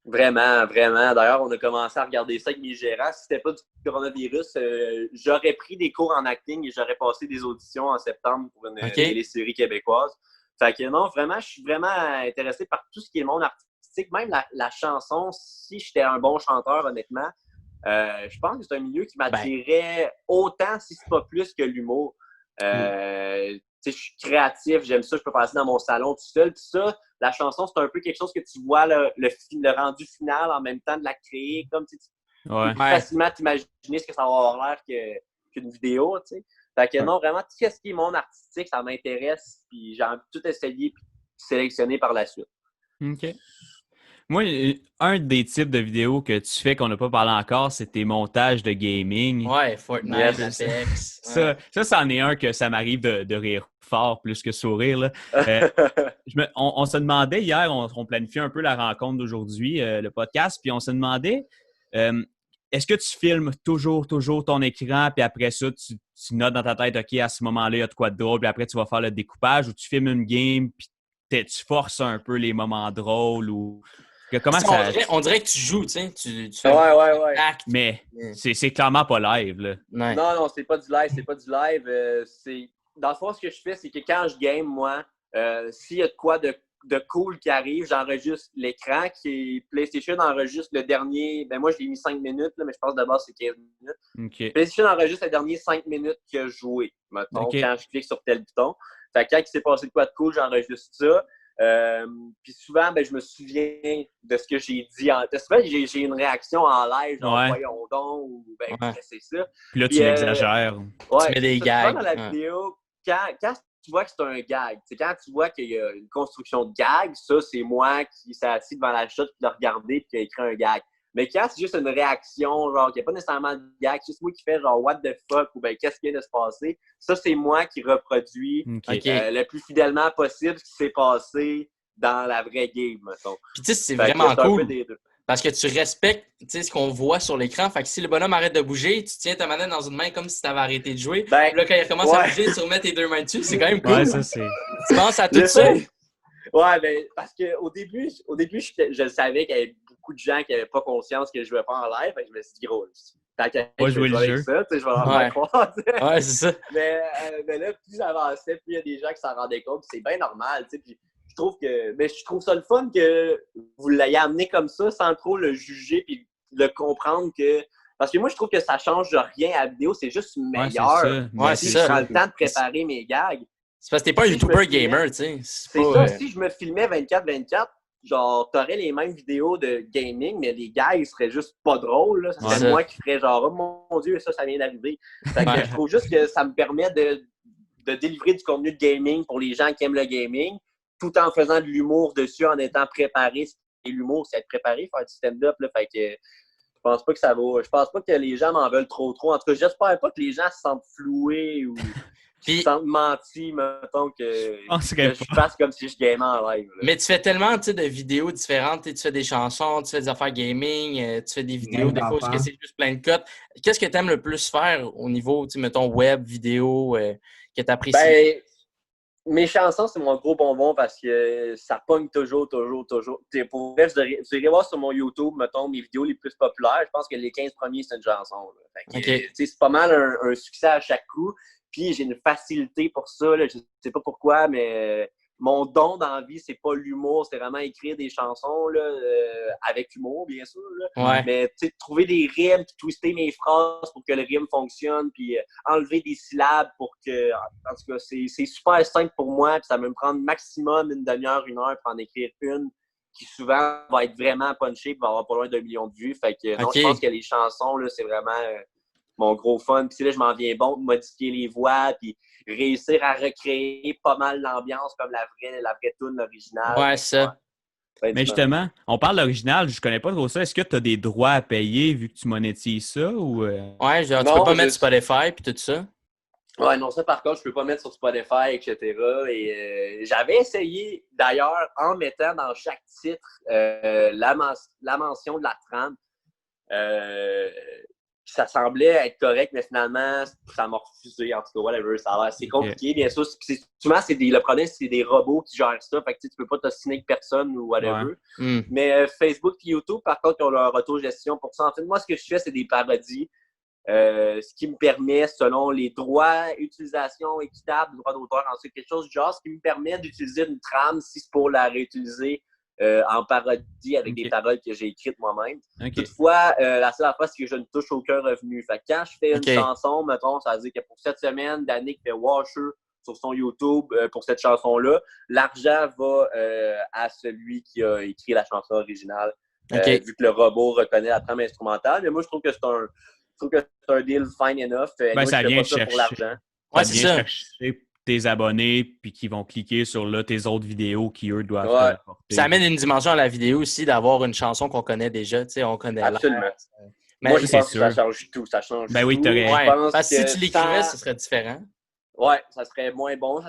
Vraiment, vraiment. D'ailleurs, on a commencé à regarder ça avec mes gérants. Si c'était pas du coronavirus, j'aurais pris des cours en acting et j'aurais passé des auditions en septembre pour une télésérie québécoise. Fait que non, vraiment, je suis vraiment intéressé par tout ce qui est le monde artistique. Même la chanson, si j'étais un bon chanteur, honnêtement, je pense que c'est un milieu qui m'attirait autant, si c'est pas plus, que l'humour. Je suis créatif, j'aime ça, je peux passer dans mon salon tout seul. Tout ça, la chanson, c'est un peu quelque chose que tu vois le rendu final en même temps de la créer. Comme tu peux facilement t'imaginer ce que ça va avoir l'air qu'une vidéo. T'sais. Fait que non, vraiment, tout ce qui est monde artistique, ça m'intéresse. Puis j'ai envie de tout essayer et sélectionner par la suite. OK. Moi, un des types de vidéos que tu fais qu'on n'a pas parlé encore, c'est tes montages de gaming. Ouais, Fortnite, Apex. Ça, c'en est un que ça m'arrive de rire fort plus que sourire. Là. On se demandait hier, on planifiait un peu la rencontre d'aujourd'hui, le podcast, puis on se demandait, est-ce que tu filmes toujours ton écran, puis après ça, tu notes dans ta tête, OK, à ce moment-là, il y a de quoi de drôle, puis après, tu vas faire le découpage, ou tu filmes une game, puis tu forces un peu les moments drôles, ou... Comment ça... on dirait que tu joues, tu sais. Tu fais ouais. Mais c'est clairement pas live, là. Ouais. Non, c'est pas du live. Dans le fond, ce que je fais, c'est que quand je game, moi, s'il y a de quoi de cool qui arrive, j'enregistre l'écran, PlayStation enregistre le dernier... moi, je l'ai mis 5 minutes, là, mais je pense d'abord c'est 15 minutes. Okay. PlayStation enregistre les derniers 5 minutes qu'il a joué, mettons, quand je clique sur tel bouton. Fait que quand il s'est passé de quoi de cool, j'enregistre ça. Puis souvent, je me souviens de ce que j'ai dit. Souvent, j'ai une réaction en live, genre voyons donc, ou c'est ça. Puis là, tu l'exagères. Ouais, tu mets des gags. Dans la vidéo, quand tu vois que c'est un gag. C'est quand tu vois qu'il y a une construction de gag, ça, c'est moi qui s'est assis devant la shot, qui l'a regardé et qui a écrit un gag. Mais quand c'est juste une réaction, genre, qu'il n'y a pas nécessairement de gag, c'est juste moi qui fais genre, what the fuck, ou bien qu'est-ce qui vient de se passer, ça, c'est moi qui reproduit le plus fidèlement possible ce qui s'est passé dans la vraie game, mettons. Puis tu sais, c'est vraiment cool. Parce que tu respectes ce qu'on voit sur l'écran. Fait que si le bonhomme arrête de bouger, tu tiens ta manette dans une main comme si tu avais arrêté de jouer. Puis là, quand il recommence à bouger, tu remets tes deux mains dessus. C'est quand même cool. Ouais, ça, c'est... Tu penses à tout ça? Ouais, ben, parce qu'au début, je savais qu'il y avait beaucoup de gens qui n'avaient pas conscience que je jouais pas en live. Fait que je me suis dit, gros, tant qu'à jouer le jeu. Ça, je vais en faire croire. Ouais, c'est ça. Mais là, plus j'avançais, plus il y a des gens qui s'en rendaient compte. C'est bien normal, tu sais. Puis je trouve ça le fun que vous l'ayez amené comme ça sans trop le juger puis le comprendre que. Parce que moi, je trouve que ça change rien à la vidéo, c'est juste meilleur. Ouais, si je prends le temps de préparer mes gags. C'est parce que t'es pas un YouTuber gamer, tu sais. C'est ça, si je me filmais 24-24, genre, t'aurais les mêmes vidéos de gaming, mais les gags seraient juste pas drôles. Là. Ça serait moi qui ferais genre, oh mon Dieu, ça vient d'arriver. Fait que je trouve juste que ça me permet de délivrer du contenu de gaming pour les gens qui aiment le gaming, tout en faisant de l'humour dessus, en étant préparé. Et l'humour, c'est être préparé, faire du stand-up. Là, fait que je pense pas que ça va. Je pense pas que les gens m'en veulent trop. En tout cas, j'espère pas que les gens se sentent floués ou se sentent mentis, mettons, que je fasse comme si je gamais en live. Là. Mais tu fais tellement de vidéos différentes. Tu fais des chansons, tu fais des affaires gaming, tu fais des vidéos, des fois, que c'est juste plein de cotes. Qu'est-ce que tu aimes le plus faire au niveau, mettons, web, vidéo, que tu apprécies? Ben, mes chansons, c'est mon gros bonbon parce que ça pogne toujours. Pour vrai, vous irez voir sur mon YouTube, mettons, mes vidéos les plus populaires. Je pense que les 15 premiers, c'est une chanson. Fait que, c'est pas mal un succès à chaque coup. Puis j'ai une facilité pour ça. Là. Je sais pas pourquoi, mais mon don dans la vie, c'est pas l'humour. C'est vraiment écrire des chansons là, avec humour, bien sûr. Là. Ouais. Mais trouver des rimes, puis twister mes phrases pour que le rime fonctionne, puis enlever des syllabes pour que... En tout cas, c'est super simple pour moi. Puis ça va me prendre maximum une demi-heure, une heure pour en écrire une qui souvent va être vraiment punchée et va avoir pas loin d'1 million de vues. Fait que non, je pense que les chansons, là, c'est vraiment... mon gros fun. Puis là, je m'en viens bon de modifier les voix, puis réussir à recréer pas mal l'ambiance comme la vraie tune originale. Ouais, ça. Ouais. Mais justement, on parle d'original, je connais pas trop ça. Est-ce que tu as des droits à payer vu que tu monétises ça? Ou Ouais, genre, tu peux pas mettre Spotify puis tout ça? Ouais, non, ça par contre, je peux pas mettre sur Spotify, etc. Et j'avais essayé, d'ailleurs, en mettant dans chaque titre la mention de la trame. Ça semblait être correct, mais finalement, ça m'a refusé. En tout cas, whatever, ça a l'air assez compliqué. Bien sûr, souvent, le problème, c'est des robots qui gèrent ça. Fait que tu peux pas t'ostiner avec personne ou whatever. Ouais. Mais Facebook et YouTube, par contre, ils ont leur autogestion pour ça. En fait, moi, ce que je fais, c'est des parodies. Ce qui me permet, selon les droits, utilisation équitable, droits d'auteur, ensuite quelque chose du genre, ce qui me permet d'utiliser une trame si c'est pour la réutiliser en parodie avec des paroles que j'ai écrites moi-même. Toutefois, la seule fois, c'est que je ne touche aucun revenu. Fait que quand je fais une chanson, mettons, ça veut dire que pour cette semaine, Danick fait Washer sur son YouTube pour cette chanson-là, l'argent va à celui qui a écrit la chanson originale, vu que le robot reconnaît la trame instrumentale. Mais moi, je trouve que c'est un deal fine enough. Moi, ça je vient fais pas ça pour l'argent. Ouais, c'est ça. Tes abonnés, puis qui vont cliquer sur tes autres vidéos qui, eux, doivent apporter. Ça amène une dimension à la vidéo aussi d'avoir une chanson qu'on connaît déjà. Tu sais, on connaît absolument. Mais moi, je pense que ça change tout. Ça change tout. Oui, t'aurais... Parce que si tu l'écrivais, ce serait différent. Ouais, ça serait moins bon.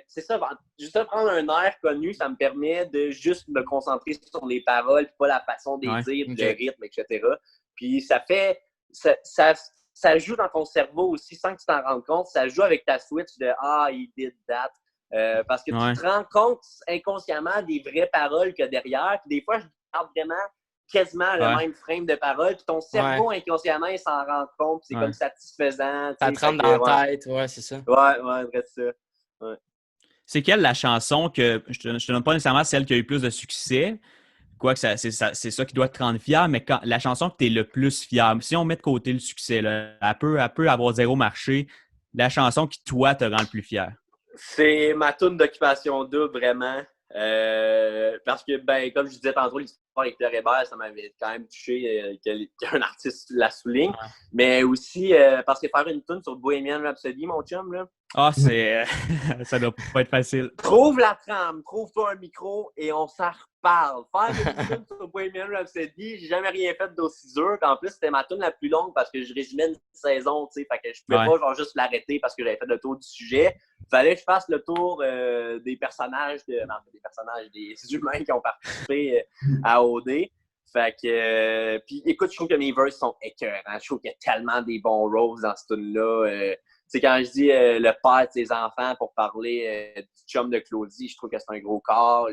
C'est ça, juste prendre un air connu, ça me permet de juste me concentrer sur les paroles, puis pas la façon de les dire, le rythme, etc. Puis ça fait... Ça joue dans ton cerveau aussi sans que tu t'en rendes compte. Ça joue avec ta switch de « Ah, he did that ». Parce que tu te rends compte inconsciemment des vraies paroles qu'il y a derrière. Puis des fois, je parle vraiment quasiment le même frame de paroles. Puis ton cerveau inconsciemment, il s'en rend compte. C'est comme satisfaisant. Ça te rentre dans la tête. Ouais, c'est ça. Ouais, vrai ça. Ouais. C'est quelle la chanson que... Je te donne pas nécessairement celle qui a eu plus de succès. Quoique c'est ça qui doit te rendre fier, mais la chanson que tu es le plus fier, si on met de côté le succès, là, elle peut avoir zéro marché, la chanson qui, toi, te rend le plus fier. C'est ma toune d'Occupation Double, vraiment. Parce que, ben, comme je disais tantôt, l'histoire avec Pierre Hébert, ça m'avait quand même touché qu'un artiste la souligne. Ouais. Mais aussi, parce que faire une tune sur Bohemian Rhapsody, mon chum, là. Ah, c'est... ça doit pas être facile. Trouve la trame, trouve-toi un micro et on s'en reparle. Faire une tune sur Bohemian Rhapsody, j'ai jamais rien fait d'aussi dur. En plus, c'était ma tune la plus longue parce que je résumais une saison, tu sais. Fait que je pouvais pas genre juste l'arrêter parce que j'avais fait le tour du sujet. Fallait que je fasse le tour des personnages, des humains qui ont participé à OD. Fait que, puis écoute, je trouve que mes verses sont écœurants. Je trouve qu'il y a tellement des bons roles dans cette tune-là. Tu sais, quand je dis le père de ses enfants pour parler du chum de Claudie, je trouve que c'est un gros corps.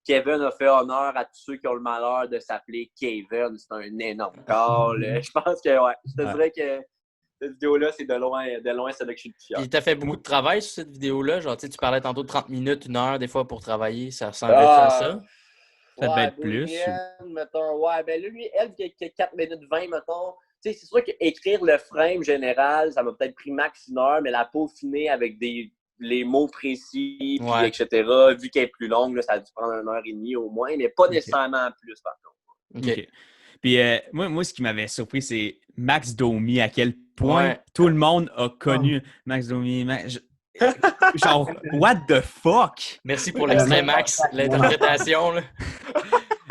Kevin a fait honneur à tous ceux qui ont le malheur de s'appeler Kevin. C'est un énorme corps. Je pense que, ouais, je te dirais que cette vidéo-là, c'est de loin celle que je suis le plus fier. Puis t'as fait beaucoup de travail sur cette vidéo-là? Genre, tu parlais tantôt de 30 minutes, 1 heure, des fois, pour travailler. Ça ressemble à ça? Ça devait être plus. Mettons, ouais, ben lui, elle, qui a 4 minutes 20, mettons. Tu sais, c'est sûr qu'écrire le frame général, ça m'a peut-être pris max 1 heure, mais la peaufiner avec les mots précis, puis etc., vu qu'elle est plus longue, là, ça a dû prendre 1h30 au moins, mais pas nécessairement plus, par contre. OK. Puis moi, ce qui m'avait surpris, c'est Max Domi, à quel point tout le monde a connu Max Domi. Genre, what the fuck? Merci pour l'extrait, Max, l'interprétation. Là.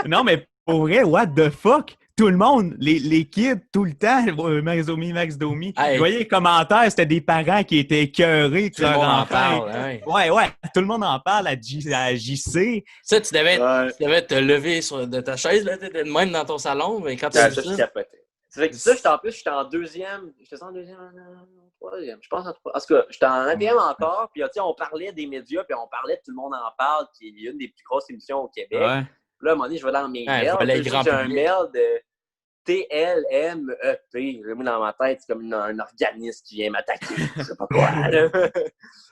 Non, mais pour vrai, what the fuck? Tout le monde, les kids, tout le temps, Max Domi. Hey. Je voyais les commentaires, c'était des parents qui étaient écœurés. Tout le monde en parle. Ouais, tout le monde en parle à JC. Ça, tu devais te lever de ta chaise, là, t'étais de même dans ton salon, mais quand tu as vu ça... C'est vrai que ça, j'étais en deuxième. J'étais en deuxième, troisième. Je pense en tout cas, j'étais en 1e encore. Puis, tu sais, on parlait des médias, puis on parlait de Tout le monde en parle, qui est une des plus grosses émissions au Québec. Ouais. Puis là, à un moment donné, je vais dans mes mails. J'ai un mail de TLMEP. J'ai mis dans ma tête, c'est comme un organisme qui vient m'attaquer. Je sais pas quoi.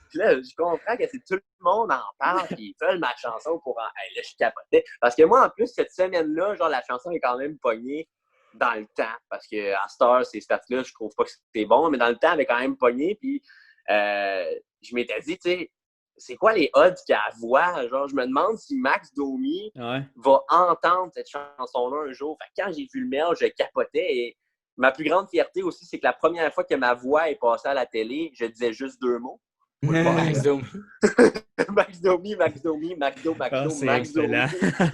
Puis là, je comprends que c'est tout le monde en parle, puis ils veulent ma chanson pour Hey, là, je capotais. Parce que moi, en plus, cette semaine-là, genre, la chanson est quand même pognée dans le temps, parce que à cette heure, ces stats-là, je trouve pas que c'était bon, mais dans le temps, elle avait quand même pogné, puis je m'étais dit, tu sais, c'est quoi les odds qu'elle voit? Genre, je me demande si Max Domi va entendre cette chanson-là un jour. Fait que quand j'ai vu le mail, je capotais, et ma plus grande fierté aussi, c'est que la première fois que ma voix est passée à la télé, je disais juste 2 mots. Max Domi. Max Domi.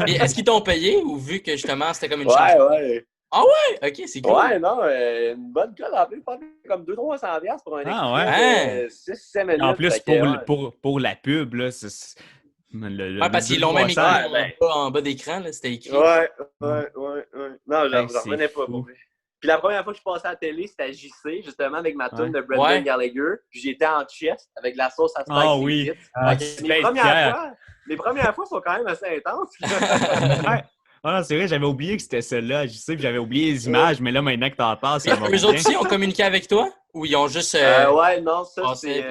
Et est-ce qu'ils t'ont payé ou vu que justement c'était comme une chanson? Ouais. Ah ouais? Ok, c'est cool. Ouais, non, une bonne colle. En plus, comme 200-300$ pour un extrait. 6-7 minutes. En plus, pour la pub, là, c'est... parce qu'ils l'ont même écrit en bas d'écran, là, c'était écrit. Ouais. Non, j'en revenais pas. Puis la première fois que je passais à la télé, c'était à JC, justement, avec ma tune de Brendan Gallagher. Puis j'étais en chest avec la sauce à Spike. Ah oui. Les premières fois sont quand même assez intenses. Ah non, c'est vrai, j'avais oublié que c'était celle-là, je sais, puis j'avais oublié les images, mais là, maintenant que t'en parles, ça va bien. Eux autres aussi ont communiqué avec toi? Ou ils ont juste... ouais, non, ça, c'est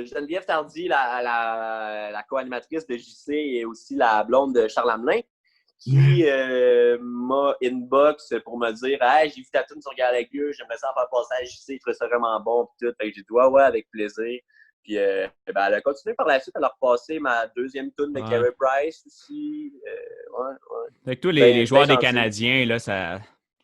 Geneviève Tardy, la co-animatrice de JC, et aussi la blonde de Charles Hamelin, qui m'a inbox pour me dire « Hey, j'ai vu ta tune sur Gallagher, j'aimerais ça en faire passer à JC, il trouvait ça vraiment bon. » Puis tout, fait que j'ai dit « Ouais, avec plaisir. » Puis elle a continué par la suite à leur passer ma deuxième tune de Carey Price aussi. Fait que tous les joueurs des Canadiens, là, ça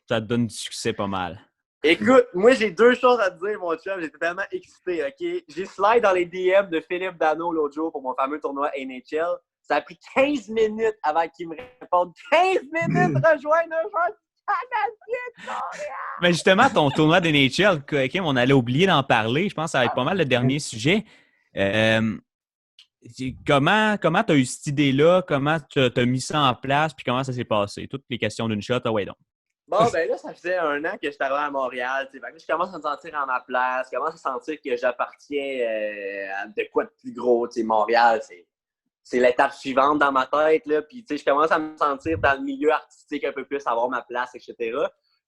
te donne du succès pas mal. Écoute, moi, j'ai 2 choses à te dire, mon chum. J'étais tellement excité, OK? J'ai slide dans les DM de Philippe Dano l'autre jour pour mon fameux tournoi NHL. Ça a pris 15 minutes avant qu'il me réponde. 15 minutes rejoindre un joueur canadien de Montréal! Mais justement, ton tournoi d'NHL, Kim, on allait oublier d'en parler. Je pense que ça va être pas mal le dernier sujet. Comment tu as eu cette idée-là? Comment tu as mis ça en place? Puis comment ça s'est passé? Toutes les questions d'une shot. Ouais, donc. Bon, ben là, ça faisait 1 an que j'étais arrivé à Montréal. Fait que je commence à me sentir à ma place. Je commence à sentir que j'appartiens à de quoi de plus gros. Montréal, c'est l'étape suivante dans ma tête. Là. Puis, je commence à me sentir dans le milieu artistique un peu plus, avoir ma place, etc.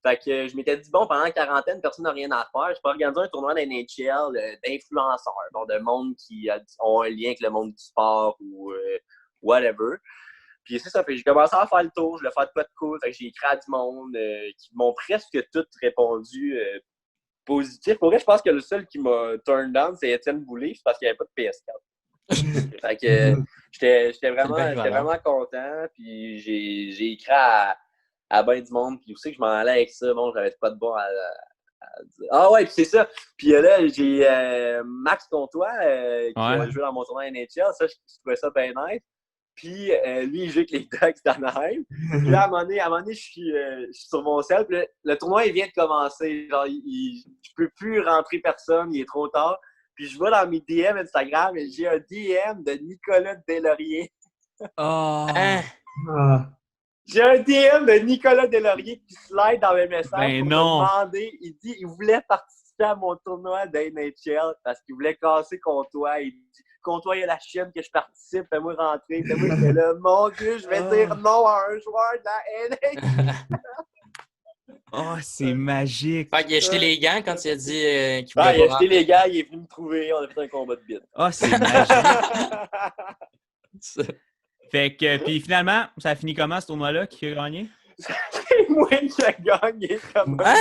Fait que je m'étais dit, bon, pendant la quarantaine, personne n'a rien à faire. Je peux organiser un tournoi d'NHL d'influenceurs, donc de monde qui ont un lien avec le monde du sport ou whatever. Puis c'est ça, j'ai commencé à faire le tour, je voulais faire de quoi de cool. Fait que j'ai écrit à du monde qui m'ont presque tous répondu positif. Pour vrai, je pense que le seul qui m'a turned down, c'est Étienne Boulay, c'est parce qu'il n'y avait pas de PS4. Fait que j'étais vraiment content. Puis j'ai écrit à ben du monde. Puis aussi que je m'en allais avec ça. Bon, j'avais pas de bon à dire. Ah ouais, puis c'est ça. Puis là, j'ai Max Comtois qui a joué dans mon tournoi NHL. Ça, je trouvais ça bien nice. Puis lui, il joue avec les Ducks d'Anaheim. Puis là, à un moment donné, je suis sur mon cell. Puis le tournoi, il vient de commencer. Genre, je peux plus rentrer personne. Il est trop tard. Puis je vais dans mes DM Instagram et j'ai un DM de Nicolas Deslauriers. Oh! J'ai un DM de Nicolas Deslauriers qui slide dans mes messages pour me demander. Il dit qu'il voulait participer à mon tournoi d'NHL parce qu'il voulait casser Comtois. Il dit Comtois, il y a la chienne que je participe, fais-moi rentrer. Puis moi, j'étais là, mon Dieu, je vais dire non à un joueur de la NHL. Oh, c'est magique! Fait qu'il a jeté les gants quand il a dit qu'il voulait. Il a jeté les gants, il est venu me trouver, on a fait un combat de bite. Oh, c'est magique! Fait que, puis finalement, ça a fini comment ce tournoi-là? Qui a gagné? C'est moi qui a gagné, comme ça.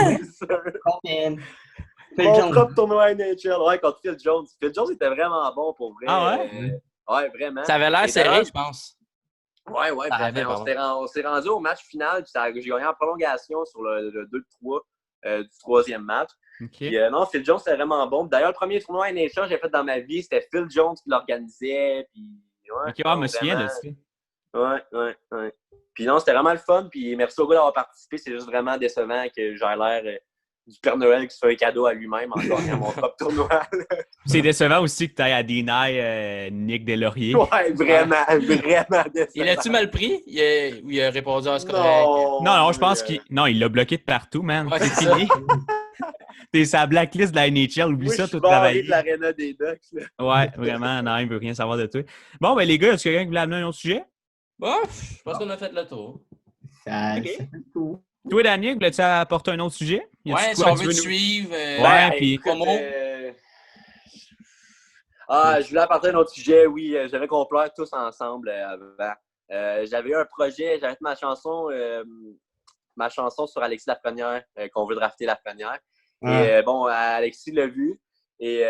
Mon propre tournoi NHL, ouais, contre Phil Jones. Phil Jones était vraiment bon pour vrai. Ah ouais? Ouais, vraiment. Ça avait l'air serré, je pense. Ouais, on s'est rendu au match final. J'ai gagné en prolongation sur le 2-3 du troisième match. Okay. Puis, non, Phil Jones, c'était vraiment bon. D'ailleurs, le premier tournoi NHL que j'ai fait dans ma vie, c'était Phil Jones qui l'organisait. Puis, ouais, ok, je me souviens de ça. Ouais. Puis non, c'était vraiment le fun. Puis merci au gars d'avoir participé. C'est juste vraiment décevant que j'ai l'air du Père Noël qui se fait un cadeau à lui-même en gagnant mon propre tournoi. C'est décevant aussi que tu ailles à deny Nick Deslauriers. Ouais, vraiment décevant. Il a-tu mal pris? Il a répondu à ce correct? Non, je pense qu'il l'a bloqué de partout, man. Ouais, c'est fini. T'es sa blacklist de la NHL, oublie ça, tout travailler. de l'aréna des Ducks. Là. Ouais, vraiment, non, il veut rien savoir de toi. Bon, ben les gars, est-ce que quelqu'un voulait amener un autre sujet? Bon, je pense qu'on a fait le tour. Ça fait le tour. Toi, Daniel, voulais-tu apporter un autre sujet? Ouais, si on veut te suivre. Puis promo. Je voulais apporter un autre sujet, oui. J'avais qu'on pleure tous ensemble avant. J'avais eu un projet, j'avais fait ma chanson sur Alexis Lafrenière, qu'on veut drafter Lafrenière. Et bon, Alexis l'a vu et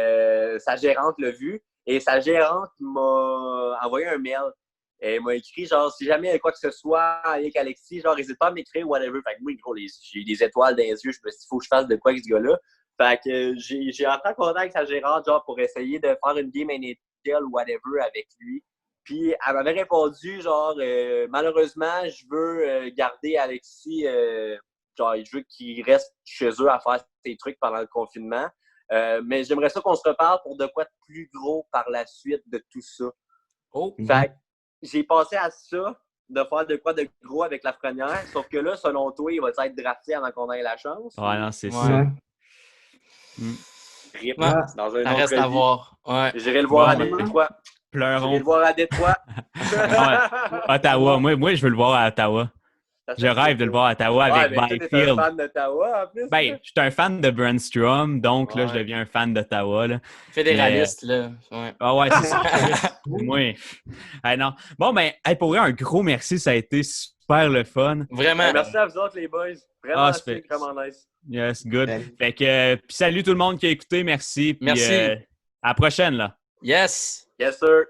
sa gérante l'a vu. Et sa gérante m'a envoyé un mail. Et elle m'a écrit, genre, si jamais il y a quoi que ce soit avec Alexis, genre, n'hésite pas à m'écrire, whatever. Fait que moi, gros, j'ai des étoiles dans les yeux. Je me suis dit, il faut que je fasse de quoi avec ce gars-là. Fait que j'ai entré en contact avec sa gérante, genre, pour essayer de faire une game NHL ou whatever avec lui. Puis, elle m'avait répondu, genre, malheureusement, je veux garder Alexis, genre, je veux qu'il reste chez eux à faire ses trucs pendant le confinement. Mais j'aimerais ça qu'on se reparle pour de quoi de plus gros par la suite de tout ça. Fait que j'ai passé à ça, de faire de quoi de gros avec Lafrenière, sauf que là, selon toi, il va être drafté avant qu'on ait la chance. Ouais, non, c'est ça. Rip, dans un ça reste à voir. Ouais. J'irai le voir à Détroit. Pleurons. J'irai le voir à Détroit. Ottawa. Moi, je veux le voir à Ottawa. Je rêve de le voir à Ottawa avec Byfield. Tu es un fan d'Ottawa, en plus? Ben, je suis un fan de Brandstrom, donc là, je deviens un fan d'Ottawa. Fédéraliste, là. Ouais. Ah ouais, c'est ça. Oui. Non. Bon, ben, pour vrai, un gros merci. Ça a été super le fun. Vraiment. Merci à vous autres, les boys. Vraiment, c'est vraiment nice. Yes, good. Fait que, puis salut tout le monde qui a écouté. Merci. Puis, merci. À la prochaine, là. Yes. Yes, sir.